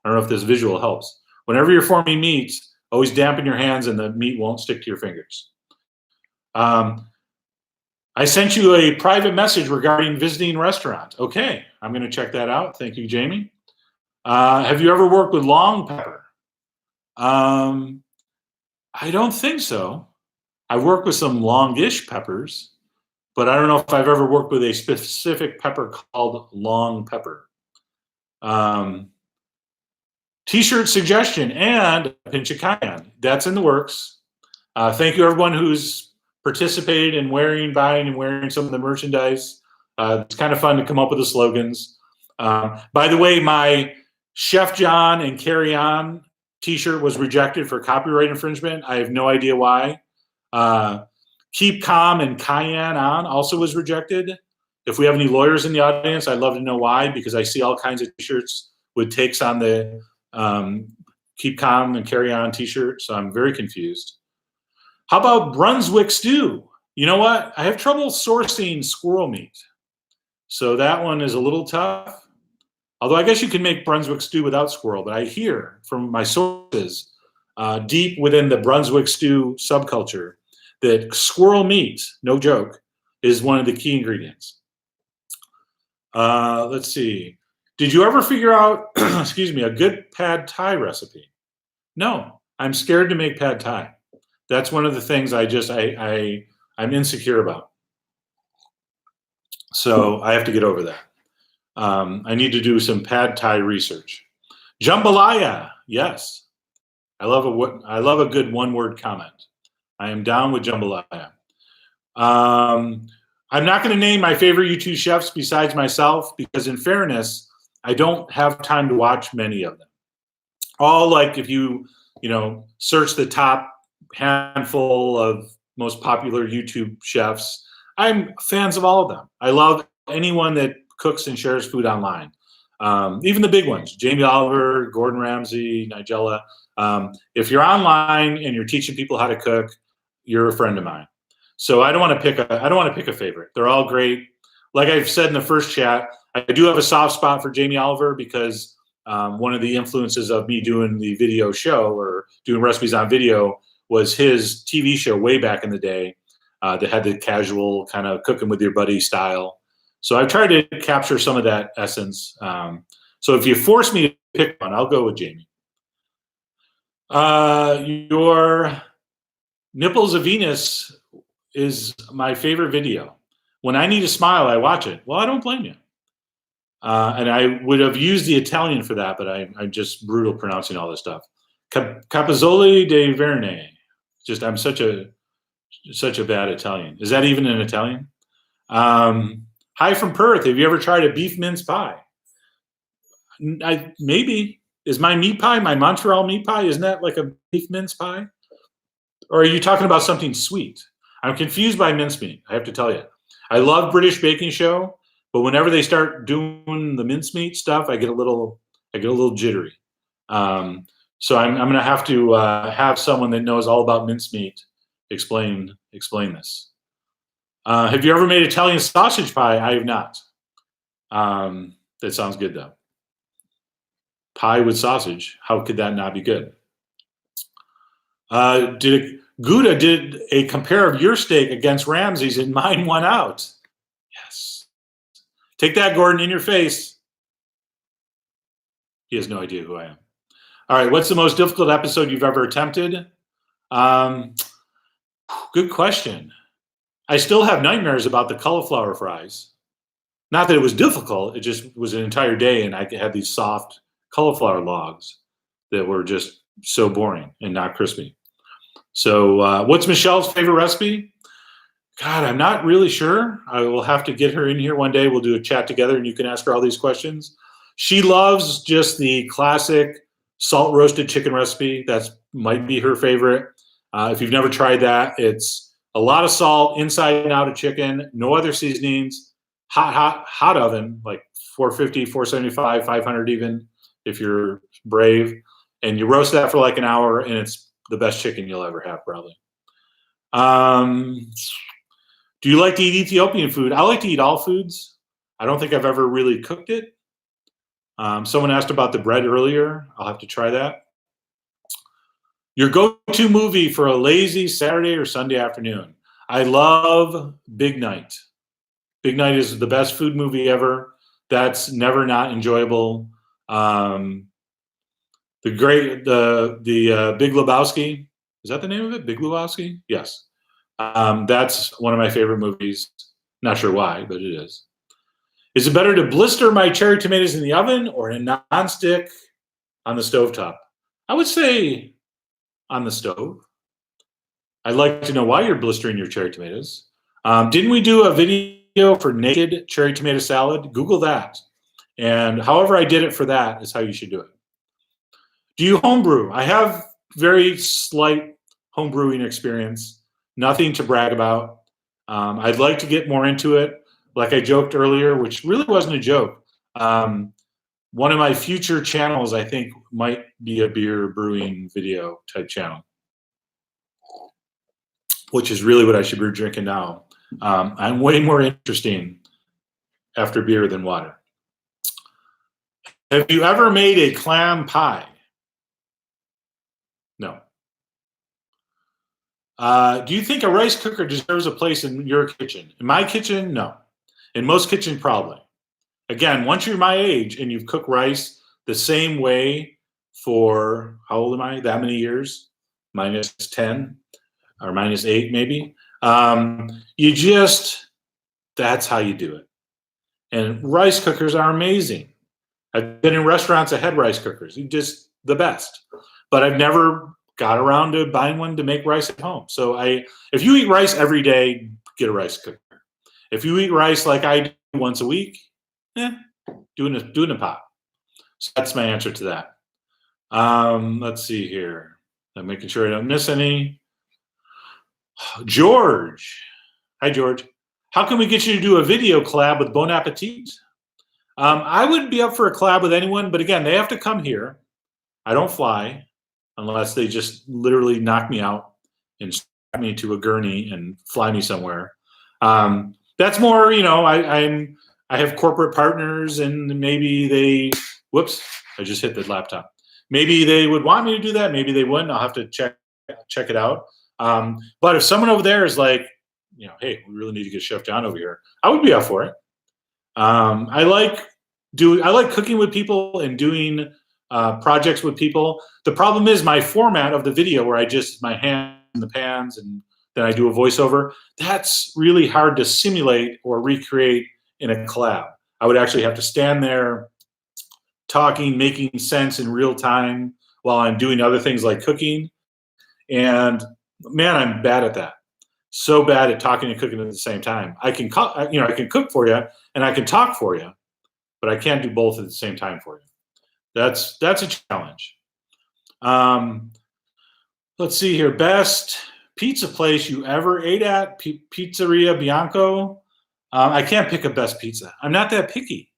I don't know if this visual helps. Whenever you're forming meat, always dampen your hands and the meat won't stick to your fingers. I sent you a private message regarding visiting restaurant. Okay, I'm going to check that out. Thank you, Jamie. Have you ever worked with long pepper? I don't think so. I've worked with some longish peppers, but I don't know if I've ever worked with a specific pepper called long pepper. T-shirt suggestion and a pinch of cayenne. That's in the works. Thank you, everyone who's participated in buying and wearing some of the merchandise. It's kind of fun to come up with the slogans. By the way, my Chef John and Carry On T-shirt was rejected for copyright infringement. I have no idea why. Keep Calm and Cayenne On also was rejected. If we have any lawyers in the audience, I'd love to know why, because I see all kinds of T-shirts with takes on the Keep Calm and Carry On T-shirt, so I'm very confused. How about Brunswick stew? You know what? I have trouble sourcing squirrel meat, so that one is a little tough. Although I guess you can make Brunswick stew without squirrel, but I hear from my sources deep within the Brunswick stew subculture that squirrel meat, no joke, is one of the key ingredients. Let's see. Did you ever figure out, excuse me, a good pad thai recipe? No, I'm scared to make pad thai. That's one of the things I'm insecure about. So I have to get over that. I need to do some pad thai research. Jambalaya, yes. I love a good one-word comment. I am down with jambalaya. I'm not going to name my favorite YouTube chefs besides myself because, in fairness, I don't have time to watch many of them. All like if you search the top handful of most popular YouTube chefs, I'm fans of all of them. I love anyone that cooks and shares food online. Even the big ones, Jamie Oliver, Gordon Ramsay, Nigella. If you're online and you're teaching people how to cook, you're a friend of mine. So I don't want to pick a favorite. They're all great. Like I've said in the first chat, I do have a soft spot for Jamie Oliver because one of the influences of me doing the video show or doing recipes on video was his TV show way back in the day that had the casual kind of cooking with your buddy style. So I've tried to capture some of that essence. So if you force me to pick one, I'll go with Jamie. Your Nipples of Venus is my favorite video. When I need a smile, I watch it. Well, I don't blame you. And I would have used the Italian for that, but I'm just brutal pronouncing all this stuff. Capozzoli de Verne. Just I'm such a bad Italian. Is that even an Italian? Hi from Perth. Have you ever tried a beef mince pie? Maybe. Is my meat pie, my Montreal meat pie, isn't that like a beef mince pie? Or are you talking about something sweet? I'm confused by mincemeat, I have to tell you. I love British Baking Show, but whenever they start doing the mincemeat stuff, I get a little jittery. So I'm going to have to have someone that knows all about mincemeat explain this. Have you ever made Italian sausage pie? I have not. That sounds good though. Pie with sausage. How could that not be good? Gouda did a compare of your steak against Ramsay's and mine won out. Yes. Take that, Gordon, in your face. He has no idea who I am. All right, what's the most difficult episode you've ever attempted? Good question. I still have nightmares about the cauliflower fries. Not that it was difficult, it just was an entire day and I had these soft cauliflower logs that were just so boring and not crispy. So what's Michelle's favorite recipe? God, I'm not really sure. I will have to get her in here one day. We'll do a chat together and you can ask her all these questions. She loves just the classic salt roasted chicken recipe. That might be her favorite. If you've never tried that, it's a lot of salt inside and out of chicken, no other seasonings, hot oven, like 450, 475, 500 even, if you're brave. And you roast that for like an hour and it's the best chicken you'll ever have, probably. Do you like to eat Ethiopian food? I like to eat all foods. I don't think I've ever really cooked it. Someone asked about the bread earlier. I'll have to try that. Your go-to movie for a lazy Saturday or Sunday afternoon? I love Big Night. Big Night is the best food movie ever. That's never not enjoyable. The Big Lebowski, is that the name of it? Big Lebowski? Yes. That's one of my favorite movies. Not sure why, but it is. Is it better to blister my cherry tomatoes in the oven or in a nonstick on the stovetop? I would say on the stove. I'd like to know why you're blistering your cherry tomatoes. Didn't we do a video for naked cherry tomato salad? Google that. And however I did it for that is how you should do it. Do you homebrew? I have very slight homebrewing experience. Nothing to brag about. I'd like to get more into it. Like I joked earlier, which really wasn't a joke. One of my future channels, I think, might be a beer brewing video type channel, which is really what I should be drinking now. I'm way more interesting after beer than water. Have you ever made a clam pie? No. Do you think a rice cooker deserves a place in your kitchen? In my kitchen, no. In most kitchens, probably. Again, once you're my age and you've cooked rice the same way for, how old am I? That many years? Minus 10 or minus 8 maybe. That's how you do it. And rice cookers are amazing. I've been in restaurants that had rice cookers. Just the best. But I've never got around to buying one to make rice at home. So if you eat rice every day, get a rice cooker. If you eat rice like I do once a week, do in a pot. So that's my answer to that. Let's see here. I'm making sure I don't miss any. George. Hi, George. How can we get you to do a video collab with Bon Appetit? I would be up for a collab with anyone, but again, they have to come here. I don't fly unless they just literally knock me out and me to a gurney and fly me somewhere. That's more, I have corporate partners, and maybe they, whoops, I just hit the laptop. Maybe they would want me to do that. Maybe they wouldn't. I'll have to check it out. But if someone over there is like, hey, we really need to get Chef John over here, I would be up for it. I like cooking with people and doing projects with people. The problem is my format of the video, where I just my hand in the pans and then I do a voiceover. That's really hard to simulate or recreate in a collab. I would actually have to stand there talking, making sense in real time while I'm doing other things like cooking. And man, I'm bad at that. So bad at talking and cooking at the same time. I can cook for you and I can talk for you, but I can't do both at the same time for you. That's a challenge. Let's see here. Best pizza place you ever ate at? Pizzeria Bianco. I can't pick a best pizza. I'm not that picky.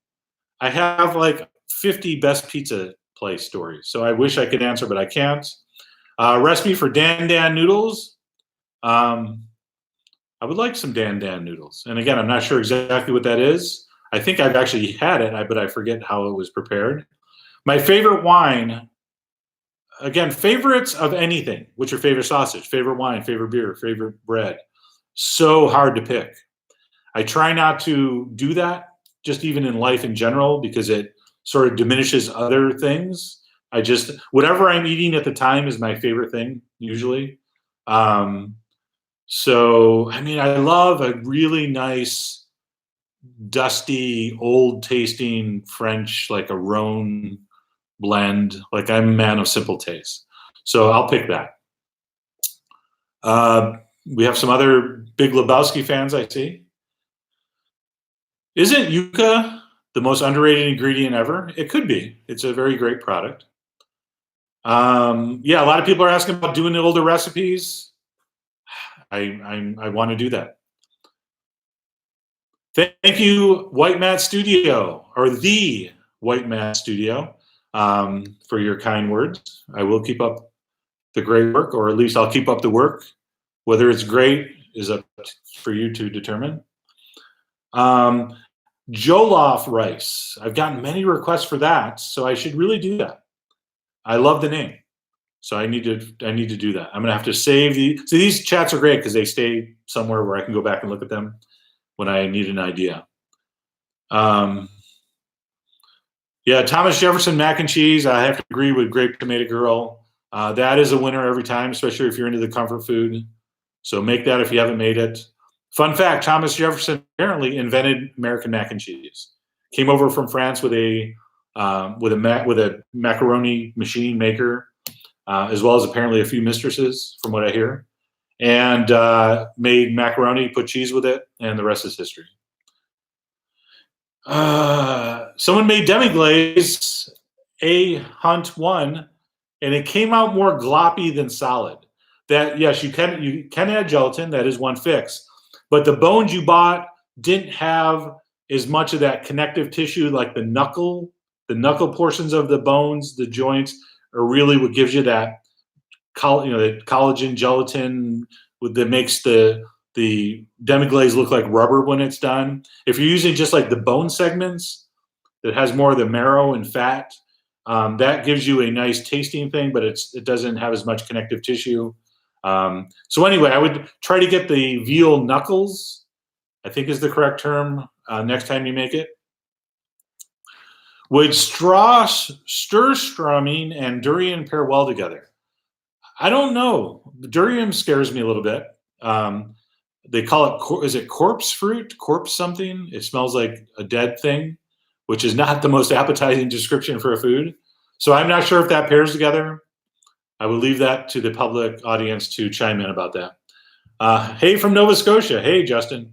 I have like 50 best pizza place stories, so I wish I could answer, but I can't. Recipe for Dan Dan noodles. I would like some Dan Dan noodles. And again, I'm not sure exactly what that is. I think I've actually had it, but I forget how it was prepared. My favorite wine, again, favorites of anything. What's your favorite sausage, favorite wine, favorite beer, favorite bread? So hard to pick. I try not to do that, just even in life in general, because it sort of diminishes other things. Whatever I'm eating at the time is my favorite thing, usually. So, I mean, I love a really nice, dusty, old-tasting French, like a Rhone blend. Like, I'm a man of simple taste. So I'll pick that. We have some other Big Lebowski fans, I see. Isn't yuca the most underrated ingredient ever? It could be. It's a very great product. Yeah, a lot of people are asking about doing the older recipes. I want to do that. Thank you, White Mat Studio, or the White Mat Studio, for your kind words. I will keep up the great work, or at least I'll keep up the work. Whether it's great is up for you to determine. Jollof rice. I've gotten many requests for that, so I should really do that. I love the name. So I need to do that. I'm gonna have to save so these chats are great because they stay somewhere where I can go back and look at them when I need an idea. Yeah, Thomas Jefferson mac and cheese. I have to agree with Grape Tomato Girl. That is a winner every time, especially if you're into the comfort food. So make that if you haven't made it. Fun fact: Thomas Jefferson apparently invented American mac and cheese. Came over from France with a macaroni machine maker. As well as apparently a few mistresses, from what I hear, and made macaroni, put cheese with it, and the rest is history. Someone made demi-glaze, A Hunt 1, and it came out more gloppy than solid. That, yes, you can add gelatin. That is one fix, but the bones you bought didn't have as much of that connective tissue, like the knuckle portions of the bones, the joints. Or really what gives you that, the collagen gelatin that makes the demi-glaze look like rubber when it's done. If you're using just like the bone segments that has more of the marrow and fat, that gives you a nice tasting thing, but it doesn't have as much connective tissue. So anyway, I would try to get the veal knuckles, I think is the correct term, next time you make it. Would stir-strumming and durian pair well together? I don't know. Durian scares me a little bit. They call it, is it corpse fruit? Corpse something? It smells like a dead thing, which is not the most appetizing description for a food. So I'm not sure if that pairs together. I will leave that to the public audience to chime in about that. Hey, from Nova Scotia. Hey, Justin.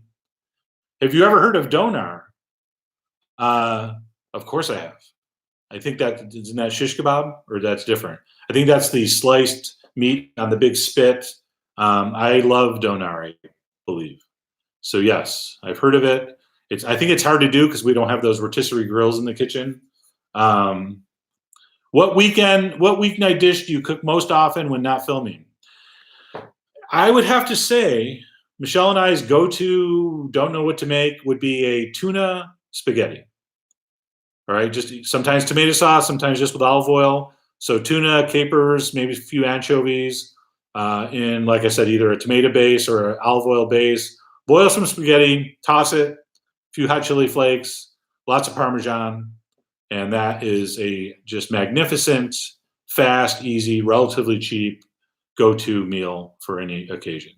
Have you ever heard of donar? Of course I have. I think isn't that shish kebab, or that's different? I think that's the sliced meat on the big spit. I love donar, I believe. So yes, I've heard of it. I think it's hard to do because we don't have those rotisserie grills in the kitchen. What weeknight dish do you cook most often when not filming? I would have to say Michelle and I's go-to, don't know what to make, would be a tuna spaghetti. All right, just sometimes tomato sauce, sometimes just with olive oil. So tuna, capers, maybe a few anchovies, in, like I said, either a tomato base or an olive oil base. Boil some spaghetti, toss it, a few hot chili flakes, lots of Parmesan, and that is a just magnificent, fast, easy, relatively cheap go-to meal for any occasion.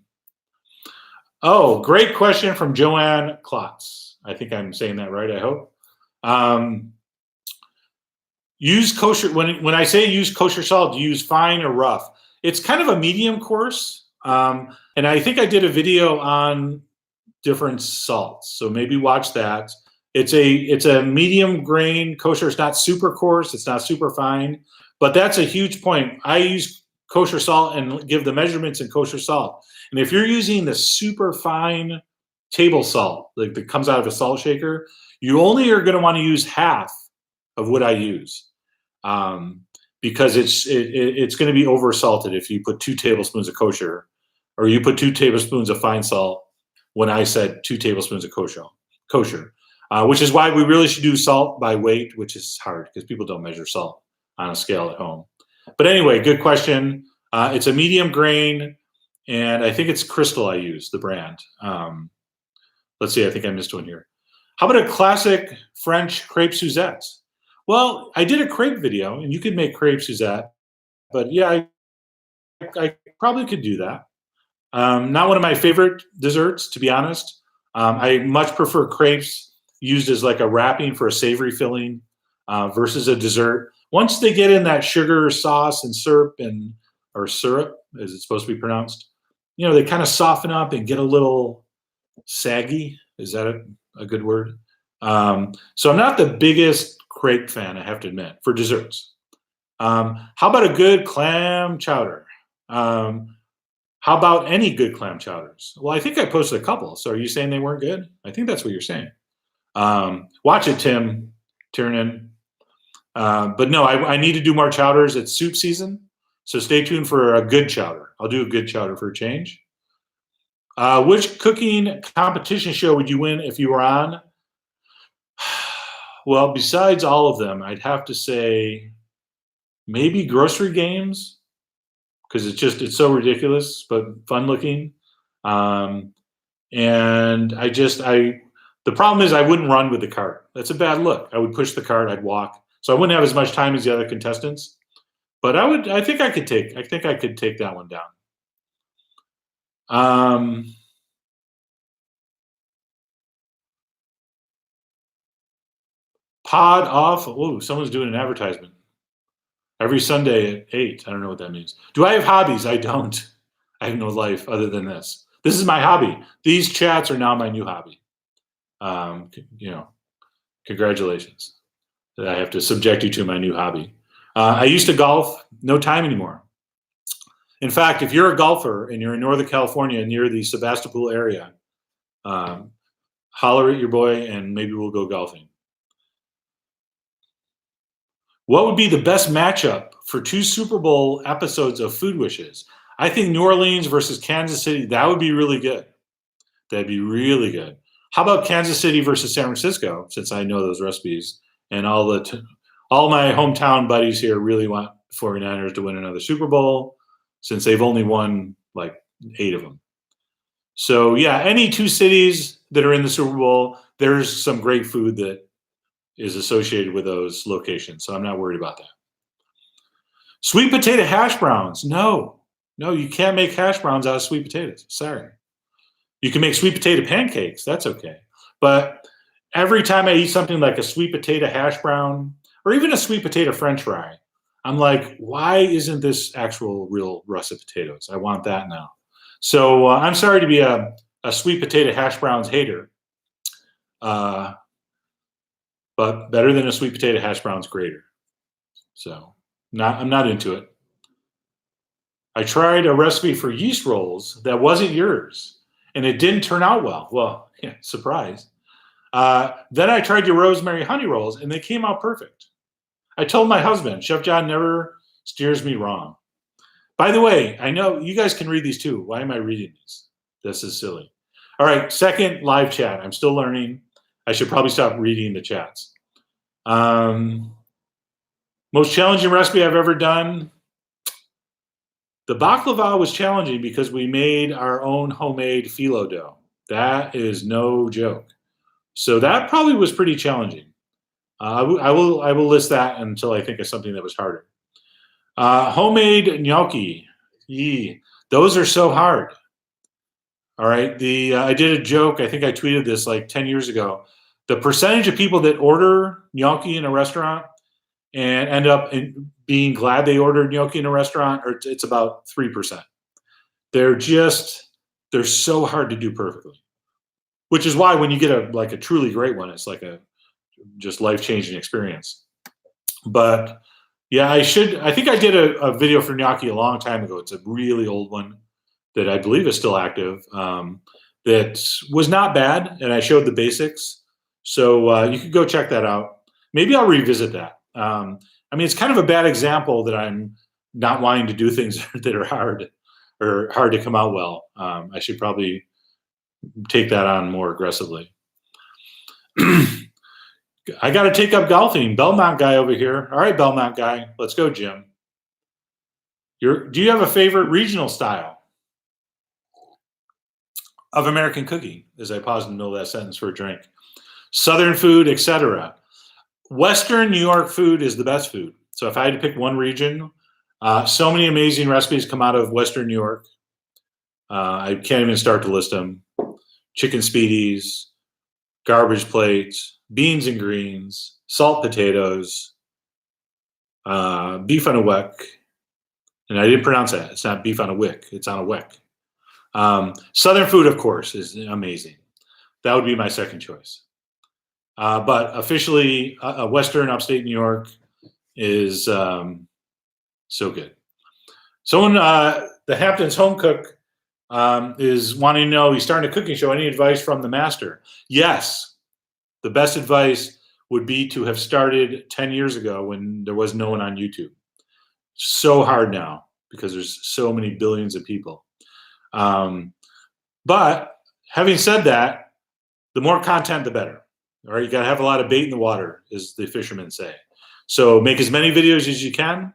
Oh, great question from Joanne Klotz. I think I'm saying that right, I hope. Use kosher, when I say use kosher salt, do you use fine or rough? It's kind of a medium course. And I think I did a video on different salts. So maybe watch that. It's a medium grain kosher. It's not super coarse. It's not super fine. But that's a huge point. I use kosher salt and give the measurements in kosher salt. And if you're using the super fine table salt, like that comes out of a salt shaker, you only are going to want to use half of what I use, because it's going to be over salted if you put 2 tablespoons of kosher, or you put 2 tablespoons of fine salt when I said 2 tablespoons of kosher, which is why we really should do salt by weight, which is hard because people don't measure salt on a scale at home. But anyway, good question. It's a medium grain, and I think it's Crystal I use, the brand. Let's see, I think I missed one here. How about a classic French crepe Suzette? Well, I did a crepe video, and you could make crepe Suzette, but yeah, I probably could do that. Not one of my favorite desserts, to be honest. I much prefer crepes used as like a wrapping for a savory filling versus a dessert. Once they get in that sugar sauce and syrup, or syrup, as it's supposed to be pronounced, they kind of soften up and get a little saggy. Is that a good word? So I'm not the biggest crepe fan, I have to admit, for desserts. How about a good clam chowder? How about any good clam chowders? Well, I think I posted a couple. So are you saying they weren't good? I think that's what you're saying. Watch it, Tim Tiernan. But no, I need to do more chowders. It's soup season. So stay tuned for a good chowder. I'll do a good chowder for a change. Which cooking competition show would you win if you were on? Well, besides all of them, I'd have to say maybe Grocery Games, because it's so ridiculous but fun looking. And the problem is I wouldn't run with the cart. That's a bad look. I would push the cart, I'd walk. So I wouldn't have as much time as the other contestants. But I think I could take that one down. Pod off. Oh, someone's doing an advertisement. Every Sunday at 8. I don't know what that means. Do I have hobbies? I don't. I have no life other than this. This is my hobby. These chats are now my new hobby. Congratulations that I have to subject you to my new hobby. I used to golf. No time anymore. In fact, if you're a golfer and you're in Northern California near the Sebastopol area, holler at your boy and maybe we'll go golfing. What would be the best matchup for 2 Super Bowl episodes of Food Wishes? I think New Orleans versus Kansas City, that would be really good. That'd be really good. How about Kansas City versus San Francisco, since I know those recipes, and all my hometown buddies here really want 49ers to win another Super Bowl, since they've only won like 8 of them. So yeah, any 2 cities that are in the Super Bowl, there's some great food that is associated with those locations. So I'm not worried about that. Sweet potato hash browns. No, you can't make hash browns out of sweet potatoes. Sorry. You can make sweet potato pancakes. That's okay. But every time I eat something like a sweet potato hash brown or even a sweet potato French fry, I'm like, why isn't this actual real russet potatoes? I want that now. So I'm sorry to be a sweet potato hash browns hater. But better than a sweet potato hash browns grater. So I'm not into it. I tried a recipe for yeast rolls that wasn't yours, and it didn't turn out well. Well, yeah, surprise. Then I tried your rosemary honey rolls, and they came out perfect. I told my husband, Chef John never steers me wrong. By the way, I know you guys can read these too. Why am I reading these? This is silly. All right, second live chat. I'm still learning. I should probably stop reading the chats. Most challenging recipe I've ever done. The baklava was challenging because we made our own homemade phyllo dough. That is no joke. So that probably was pretty challenging. I will list that until I think of something that was harder. Homemade gnocchi. Yee. Those are so hard. All right. I did a joke. I think I tweeted this like 10 years ago. The percentage of people that order gnocchi in a restaurant and end up being glad they ordered gnocchi in a restaurant, or it's about 3%. They're so hard to do perfectly, which is why when you get a truly great one, it's like a just life-changing experience. But yeah, I think I did a video for gnocchi a long time ago. It's a really old one that I believe is still active. That was not bad, and I showed the basics. So you could go check that out. Maybe I'll revisit that. I mean, it's kind of a bad example that I'm not wanting to do things that are hard or hard to come out well. I should probably take that on more aggressively. I got to take up golfing. Belmont guy over here. All right, Belmont guy. Let's go, Jim. Do you have a favorite regional style of American cooking? As I pause in the middle of that sentence for a drink. Southern food, etc. Western New York food is the best food. So if I had to pick one region, so many amazing recipes come out of Western New York. I can't even start to list them. Chicken speedies, garbage plates, beans and greens, salt potatoes, beef on a wick. And I didn't pronounce that. It's not beef on a wick. It's on a wick. Southern food, of course, is amazing. That would be my second choice. But officially, Western upstate New York is so good. Someone, the Hamptons home cook, is wanting to know, he's starting a cooking show. Any advice from the master? Yes. The best advice would be to have started 10 years ago when there was no one on YouTube. So hard now because there's so many billions of people. But having said that, the more content, the better. All right, you got to have a lot of bait in the water, as the fishermen say. So make as many videos as you can,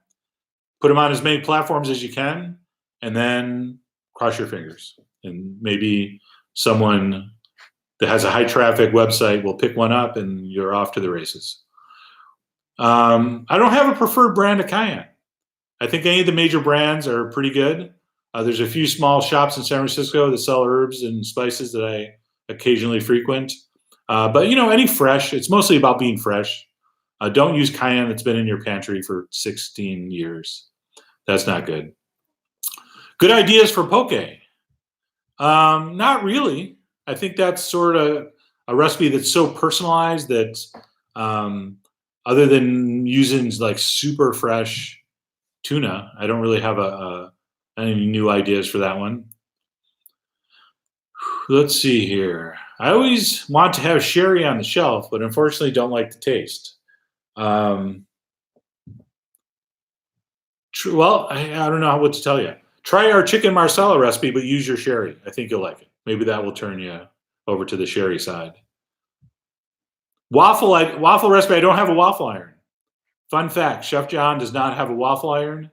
put them on as many platforms as you can, and then cross your fingers. And maybe someone that has a high traffic website will pick one up and you're off to the races. I don't have a preferred brand of cayenne. I think any of the major brands are pretty good. There's a few small shops in San Francisco that sell herbs and spices that I occasionally frequent. But, you know, any fresh, it's mostly about being fresh. Don't use cayenne that's been in your pantry for 16 years. That's not good. Good ideas for poke? Not really. I think that's sort of a recipe that's so personalized that other than using like super fresh tuna, I don't really have any new ideas for that one. Let's see here. I always want to have sherry on the shelf, but unfortunately don't like the taste. Well, I don't know what to tell you. Try our chicken marsala recipe, but use your sherry. I think you'll like it. Maybe that will turn you over to the sherry side. Waffle recipe. I don't have a waffle iron. Fun fact: Chef John does not have a waffle iron.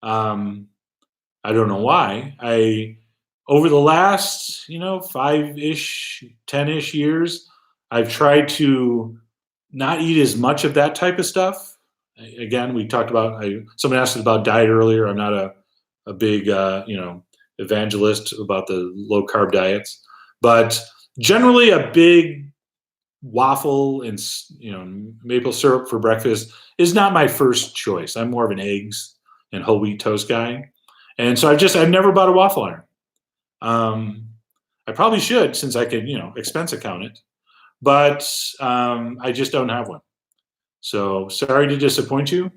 I don't know why. Over the last, 5-ish, 10-ish years, I've tried to not eat as much of that type of stuff. Again, we talked about, someone asked about diet earlier. I'm not a big, evangelist about the low carb diets, but generally a big waffle and, maple syrup for breakfast is not my first choice. I'm more of an eggs and whole wheat toast guy. And so I've never bought a waffle iron. I probably should, since I could, expense account it, but I just don't have one. So sorry to disappoint you.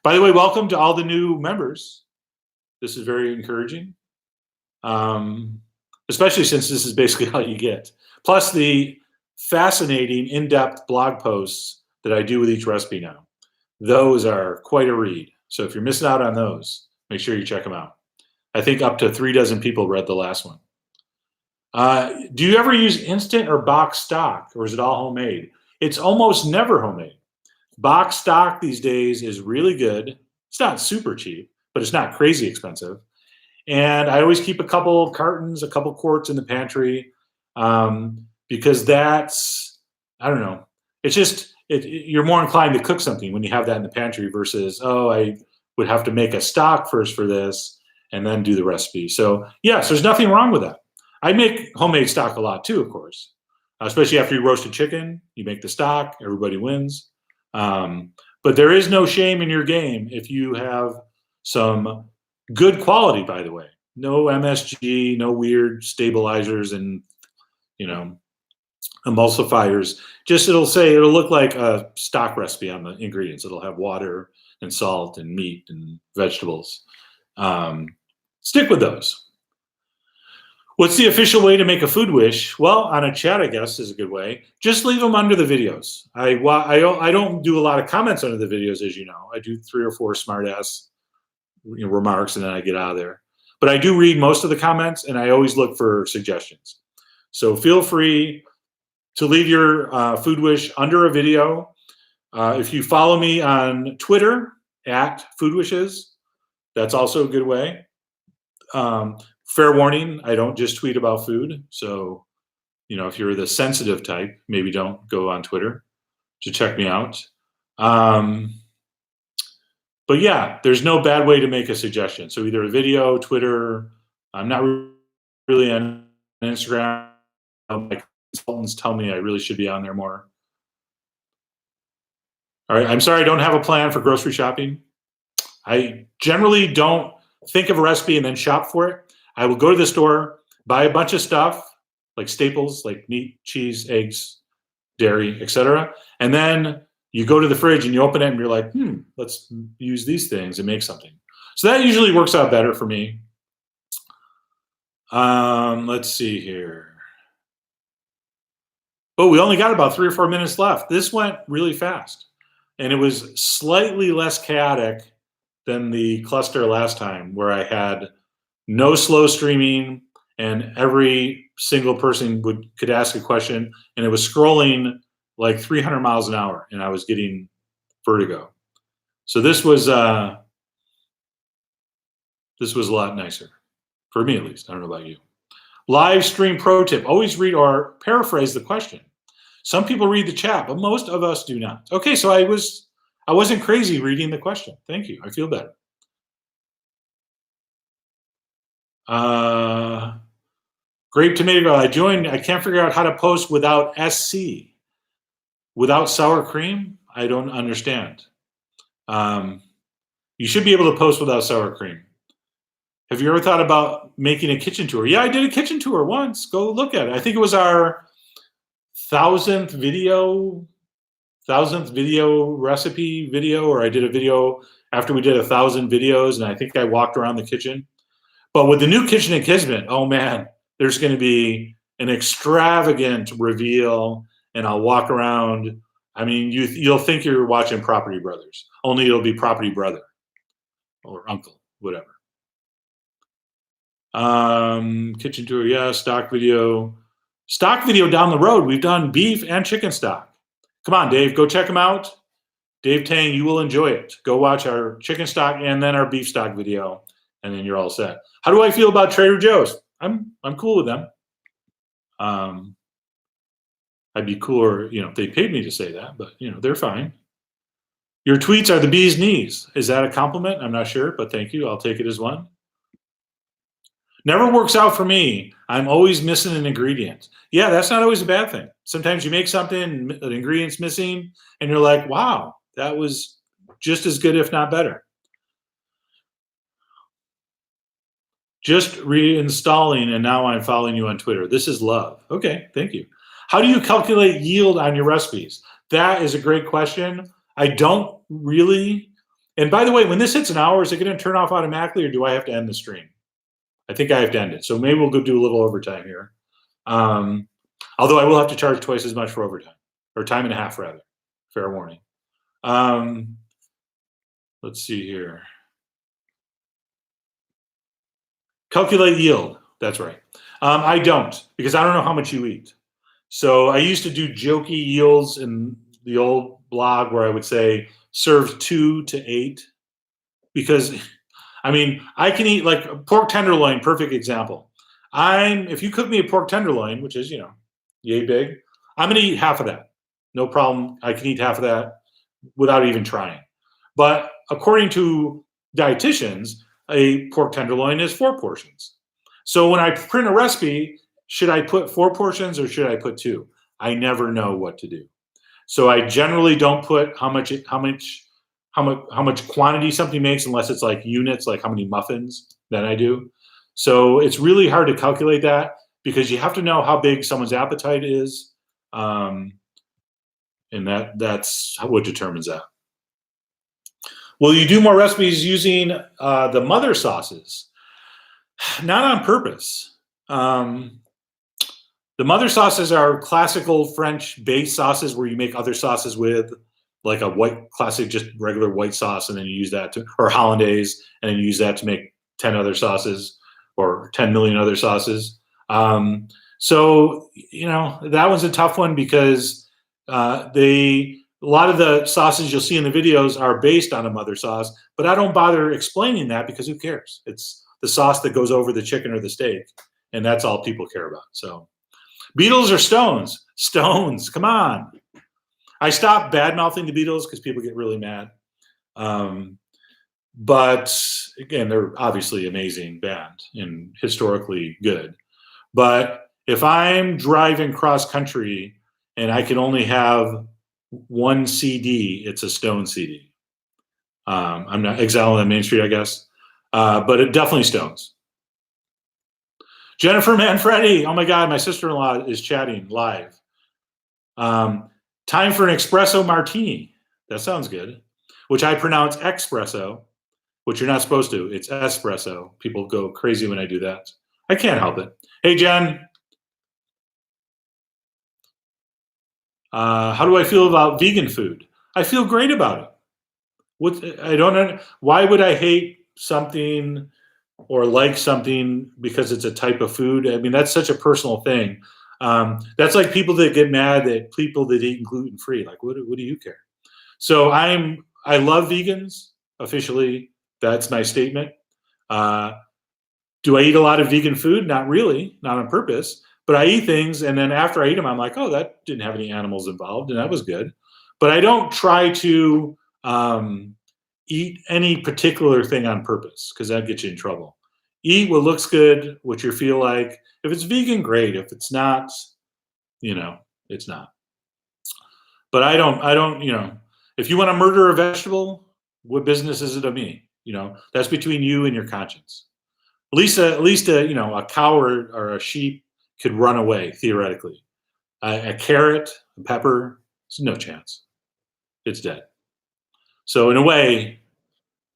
By the way, welcome to all the new members. This is very encouraging, especially since this is basically all you get. Plus the fascinating, in-depth blog posts that I do with each recipe now. Those are quite a read. So if you're missing out on those, Make sure you check them out. I think up to 3 dozen people read the last one. Do you ever use instant or box stock, or is it all homemade? It's almost never homemade. Box stock these days is really good. It's not super cheap, but it's not crazy expensive. And I always keep a couple cartons, a couple quarts in the pantry, because that's, I don't know, it's just, you're more inclined to cook something when you have that in the pantry versus, oh, I would have to make a stock first for this and then do the recipe. So yes, there's nothing wrong with that. I make homemade stock a lot too, of course, especially after you roast a chicken, you make the stock, everybody wins. But there is no shame in your game if you have some good quality, by the way. No MSG, no weird stabilizers and, emulsifiers. Just it'll look like a stock recipe on the ingredients. It'll have water and salt and meat and vegetables. Stick with those. What's the official way to make a food wish? Well, on a chat, I guess, is a good way. Just leave them under the videos. I don't do a lot of comments under the videos, as you know. I do 3 or 4 smart-ass remarks, and then I get out of there. But I do read most of the comments, and I always look for suggestions. So feel free to leave your food wish under a video. If you follow me on Twitter, @foodwishes, that's also a good way. Fair warning, I don't just tweet about food. So, if you're the sensitive type, maybe don't go on Twitter to check me out. But yeah, there's no bad way to make a suggestion. So either a video, Twitter. I'm not really on Instagram. My consultants tell me I really should be on there more. All right, I'm sorry I don't have a plan for grocery shopping. I generally don't think of a recipe and then shop for it. I will go to the store, buy a bunch of stuff, like staples, like meat, cheese, eggs, dairy, etc. And then you go to the fridge and you open it and you're like, let's use these things and make something. So that usually works out better for me. Let's see here. Oh, we only got about 3 or 4 minutes left. This went really fast. And it was slightly less chaotic than the cluster last time, where I had no slow streaming and every single person could ask a question, and it was scrolling like 300 miles an hour, and I was getting vertigo. So this was a lot nicer, for me at least. I don't know about you. Live stream pro tip: always read or paraphrase the question. Some people read the chat, but most of us do not. Okay, so I wasn't crazy reading the question. Thank you. I feel better. Grape tomato. I can't figure out how to post without SC. Without sour cream? I don't understand. You should be able to post without sour cream. Have you ever thought about making a kitchen tour? Yeah, I did a kitchen tour once. Go look at it. I think it was our 1000th video recipe video, or I did a video after we did 1,000 videos, and I think I walked around the kitchen. But with the new kitchen at Kismet, oh man, there's going to be an extravagant reveal, and I'll walk around. I mean, you'll think you're watching Property Brothers, only it'll be Property Brother or Uncle, whatever. Kitchen tour, yeah, stock video. Stock video down the road. We've done beef and chicken stock. Come on, Dave, go check them out. Dave Tang, you will enjoy it. Go watch our chicken stock and then our beef stock video, and then you're all set. How do I feel about Trader Joe's? I'm cool with them. I'd be cooler, if they paid me to say that, but they're fine. Your tweets are the bee's knees. Is that a compliment? I'm not sure, but thank you. I'll take it as one. Never works out for me. I'm always missing an ingredient. Yeah, that's not always a bad thing. Sometimes you make something, and an ingredient's missing, and you're like, wow, that was just as good, if not better. Just reinstalling, and now I'm following you on Twitter. This is love. Okay, thank you. How do you calculate yield on your recipes? That is a great question. I don't really. And by the way, when this hits an hour, is it going to turn off automatically, or do I have to end the stream? I think I have to end it. So maybe we'll go do a little overtime here. Although I will have to charge twice as much for overtime, or time and a half rather. Fair warning. Let's see here. Calculate yield. That's right. I don't, because I don't know how much you eat. So I used to do jokey yields in the old blog where I would say serve 2 to 8, because I mean, I can eat like pork tenderloin, perfect example. If you cook me a pork tenderloin, which is, yay big, I'm going to eat half of that. No problem. I can eat half of that without even trying. But according to dietitians, a pork tenderloin is 4 portions. So when I print a recipe, should I put 4 portions or should I put 2? I never know what to do. So I generally don't put how much quantity something makes unless it's like units, like how many muffins. Then I do. So it's really hard to calculate that because you have to know how big someone's appetite is, and that's what determines that. Will you do more recipes using the mother sauces? Not on purpose. The mother sauces are classical French base sauces where you make other sauces with, like a white classic, just regular white sauce, and then you use that or hollandaise, and then you use that to make 10 other sauces or 10 million other sauces. So that was a tough one because a lot of the sauces you'll see in the videos are based on a mother sauce, but I don't bother explaining that because who cares? It's the sauce that goes over the chicken or the steak, and that's all people care about. So Beatles or Stones? Stones, come on. I stopped bad-mouthing the Beatles because people get really mad. But again, they're obviously amazing band and historically good. But if I'm driving cross-country and I can only have one CD, it's a Stone CD. I'm not Exile on Main Street, I guess. But it definitely Stones. Jennifer Manfredi, oh my God, my sister-in-law is chatting live. Time for an espresso martini. That sounds good. Which I pronounce espresso, which you're not supposed to. It's espresso. People go crazy when I do that. I can't help it. Hey, Jen. How do I feel about vegan food? I feel great about it. Why would I hate something or like something because it's a type of food? I mean, that's such a personal thing. That's like people that get mad at people that eat gluten-free. Like, what do you care? So I love vegans, officially. That's my statement. Do I eat a lot of vegan food? Not really, not on purpose. But I eat things, and then after I eat them, I'm like, oh, that didn't have any animals involved, and that was good. But I don't try to eat any particular thing on purpose because that gets you in trouble. Eat what looks good, what you feel like. If it's vegan, great. If it's not, it's not. But I don't, if you want to murder a vegetable, what business is it of me? That's between you and your conscience. At least a cow or a sheep could run away, theoretically. A carrot, a pepper, there's no chance. It's dead. So in a way,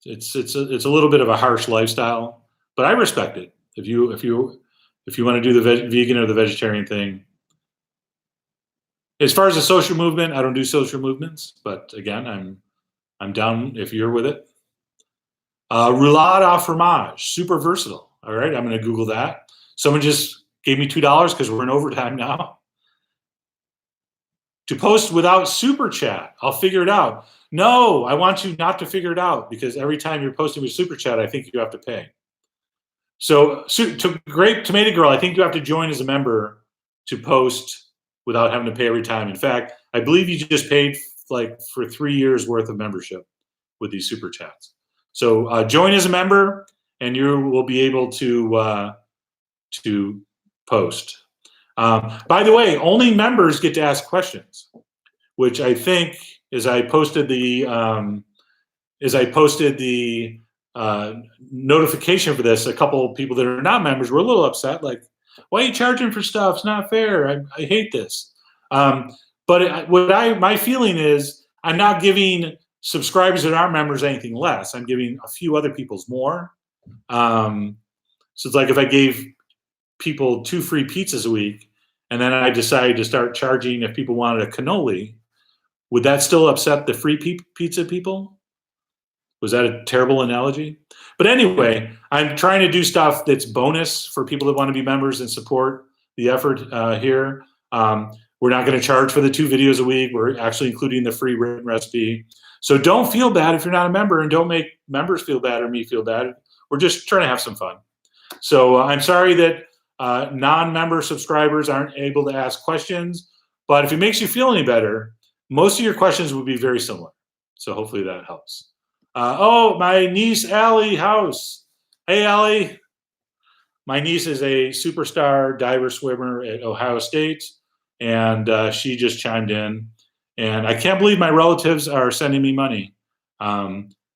it's a little bit of a harsh lifestyle, but I respect it. If you want to do the vegan or the vegetarian thing. As far as the social movement, I don't do social movements, but again, I'm down if you're with it. Roulade au fromage, super versatile. All right, I'm going to Google that. Someone just gave me $2 because we're in overtime now. To post without super chat, I'll figure it out. No, I want you not to figure it out because every time you're posting with super chat, I think you have to pay. So Great Tomato Girl, I think you have to join as a member to post without having to pay every time. In fact, I believe you just paid for 3 years worth of membership with these super chats. So join as a member, and you will be able to post. By the way, only members get to ask questions, which I think as I posted the notification for this, a couple of people that are not members were a little upset, like, why are you charging for stuff? It's not fair. I hate this. But my feeling is I'm not giving subscribers that aren't members anything less. I'm giving a few other people's more. So it's like if I gave people 2 free pizzas a week and then I decided to start charging if people wanted a cannoli, would that still upset the free pizza people? Was that a terrible analogy? But anyway, I'm trying to do stuff that's bonus for people that want to be members and support the effort here. We're not going to charge for the 2 videos a week. We're actually including the free written recipe. So don't feel bad if you're not a member, and don't make members feel bad or me feel bad. We're just trying to have some fun. So I'm sorry that non-member subscribers aren't able to ask questions, but if it makes you feel any better, most of your questions would be very similar. So hopefully that helps. Oh, my niece, Allie House. Hey, Allie. My niece is a superstar diver swimmer at Ohio State, and she just chimed in. And I can't believe my relatives are sending me money.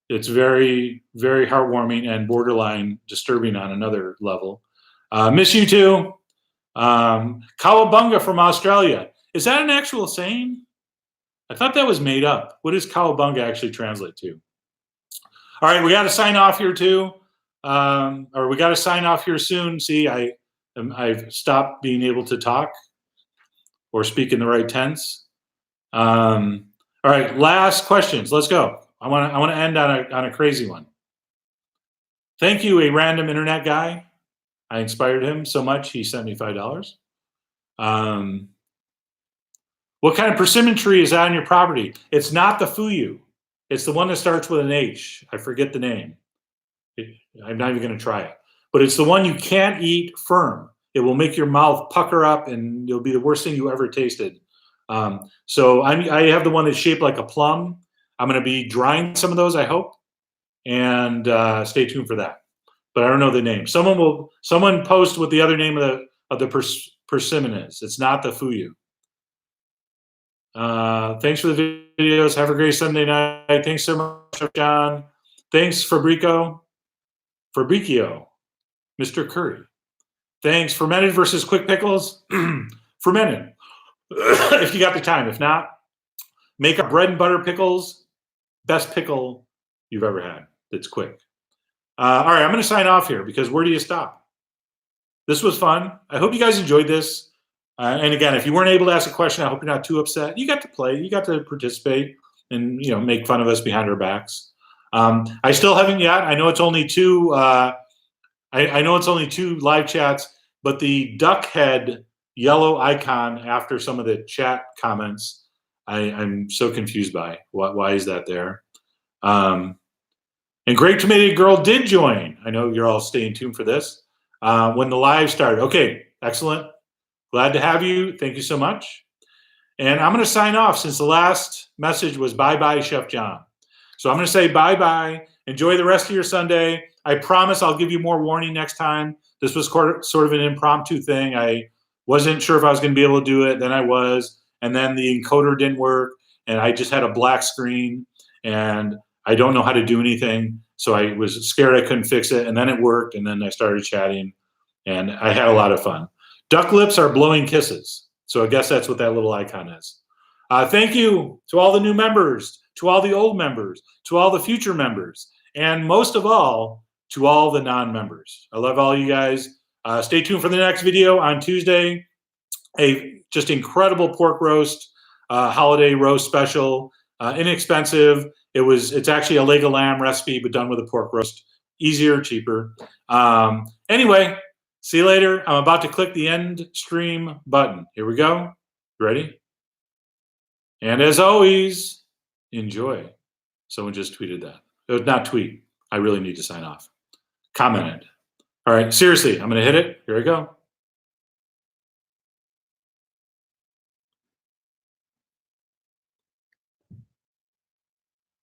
It's very, very heartwarming and borderline disturbing on another level. Miss you too. Cowabunga from Australia. Is that an actual saying? I thought that was made up. What does cowabunga actually translate to? All right, we got to sign off here too. Or we got to sign off here soon. See, I've stopped being able to talk or speak in the right tense. All right, last questions. Let's go. I want to end on a crazy one. Thank you, a random internet guy. I inspired him so much he sent me $5. What kind of persimmon tree is that on your property? It's not the fuyu. It's the one that starts with an H. I forget the name. I'm not even going to try it. But it's the one you can't eat firm. It will make your mouth pucker up, and it'll be the worst thing you ever tasted. So I have the one that's shaped like a plum. I'm going to be drying some of those, I hope, and stay tuned for that. But I don't know the name. Someone post what the other name of the persimmon is. It's not the fuyu. Thanks for the videos. Have a great Sunday night. Thanks so much, John. Thanks, Fabricio, Mr. Curry. Thanks. Fermented versus quick pickles. Fermented, if you got the time. If not, make a bread and butter pickles. Best pickle you've ever had. That's quick. All right, I'm going to sign off here because where do you stop? This was fun. I hope you guys enjoyed this. And again, if you weren't able to ask a question, I hope you're not too upset. You got to play. You got to participate and make fun of us behind our backs. I still haven't yet. I know it's only 2. I know it's only 2 live chats, but the duck head yellow icon after some of the chat comments, I'm so confused by. Why is that there? And Great Tomato Girl did join. I know you're all staying tuned for this. When the live started. Okay, excellent. Glad to have you. Thank you so much. And I'm going to sign off since the last message was bye-bye, Chef John. So I'm going to say bye-bye. Enjoy the rest of your Sunday. I promise I'll give you more warning next time. This was sort of an impromptu thing. I wasn't sure if I was going to be able to do it. Then I was. And then the encoder didn't work. And I just had a black screen. And I don't know how to do anything. So I was scared I couldn't fix it. And then it worked. And then I started chatting. And I had a lot of fun. Duck lips are blowing kisses. So I guess that's what that little icon is. Thank you to all the new members, to all the old members, to all the future members, and most of all, to all the non-members. I love all you guys. Stay tuned for the next video on Tuesday. A just incredible pork roast, holiday roast special, inexpensive. It's actually a leg of lamb recipe, but done with a pork roast. Easier, cheaper. Anyway, see you later. I'm about to click the end stream button. Here we go. Ready? And as always, enjoy. Someone just tweeted that. Not tweet. I really need to sign off. Comment it. All right, seriously, I'm going to hit it. Here we go.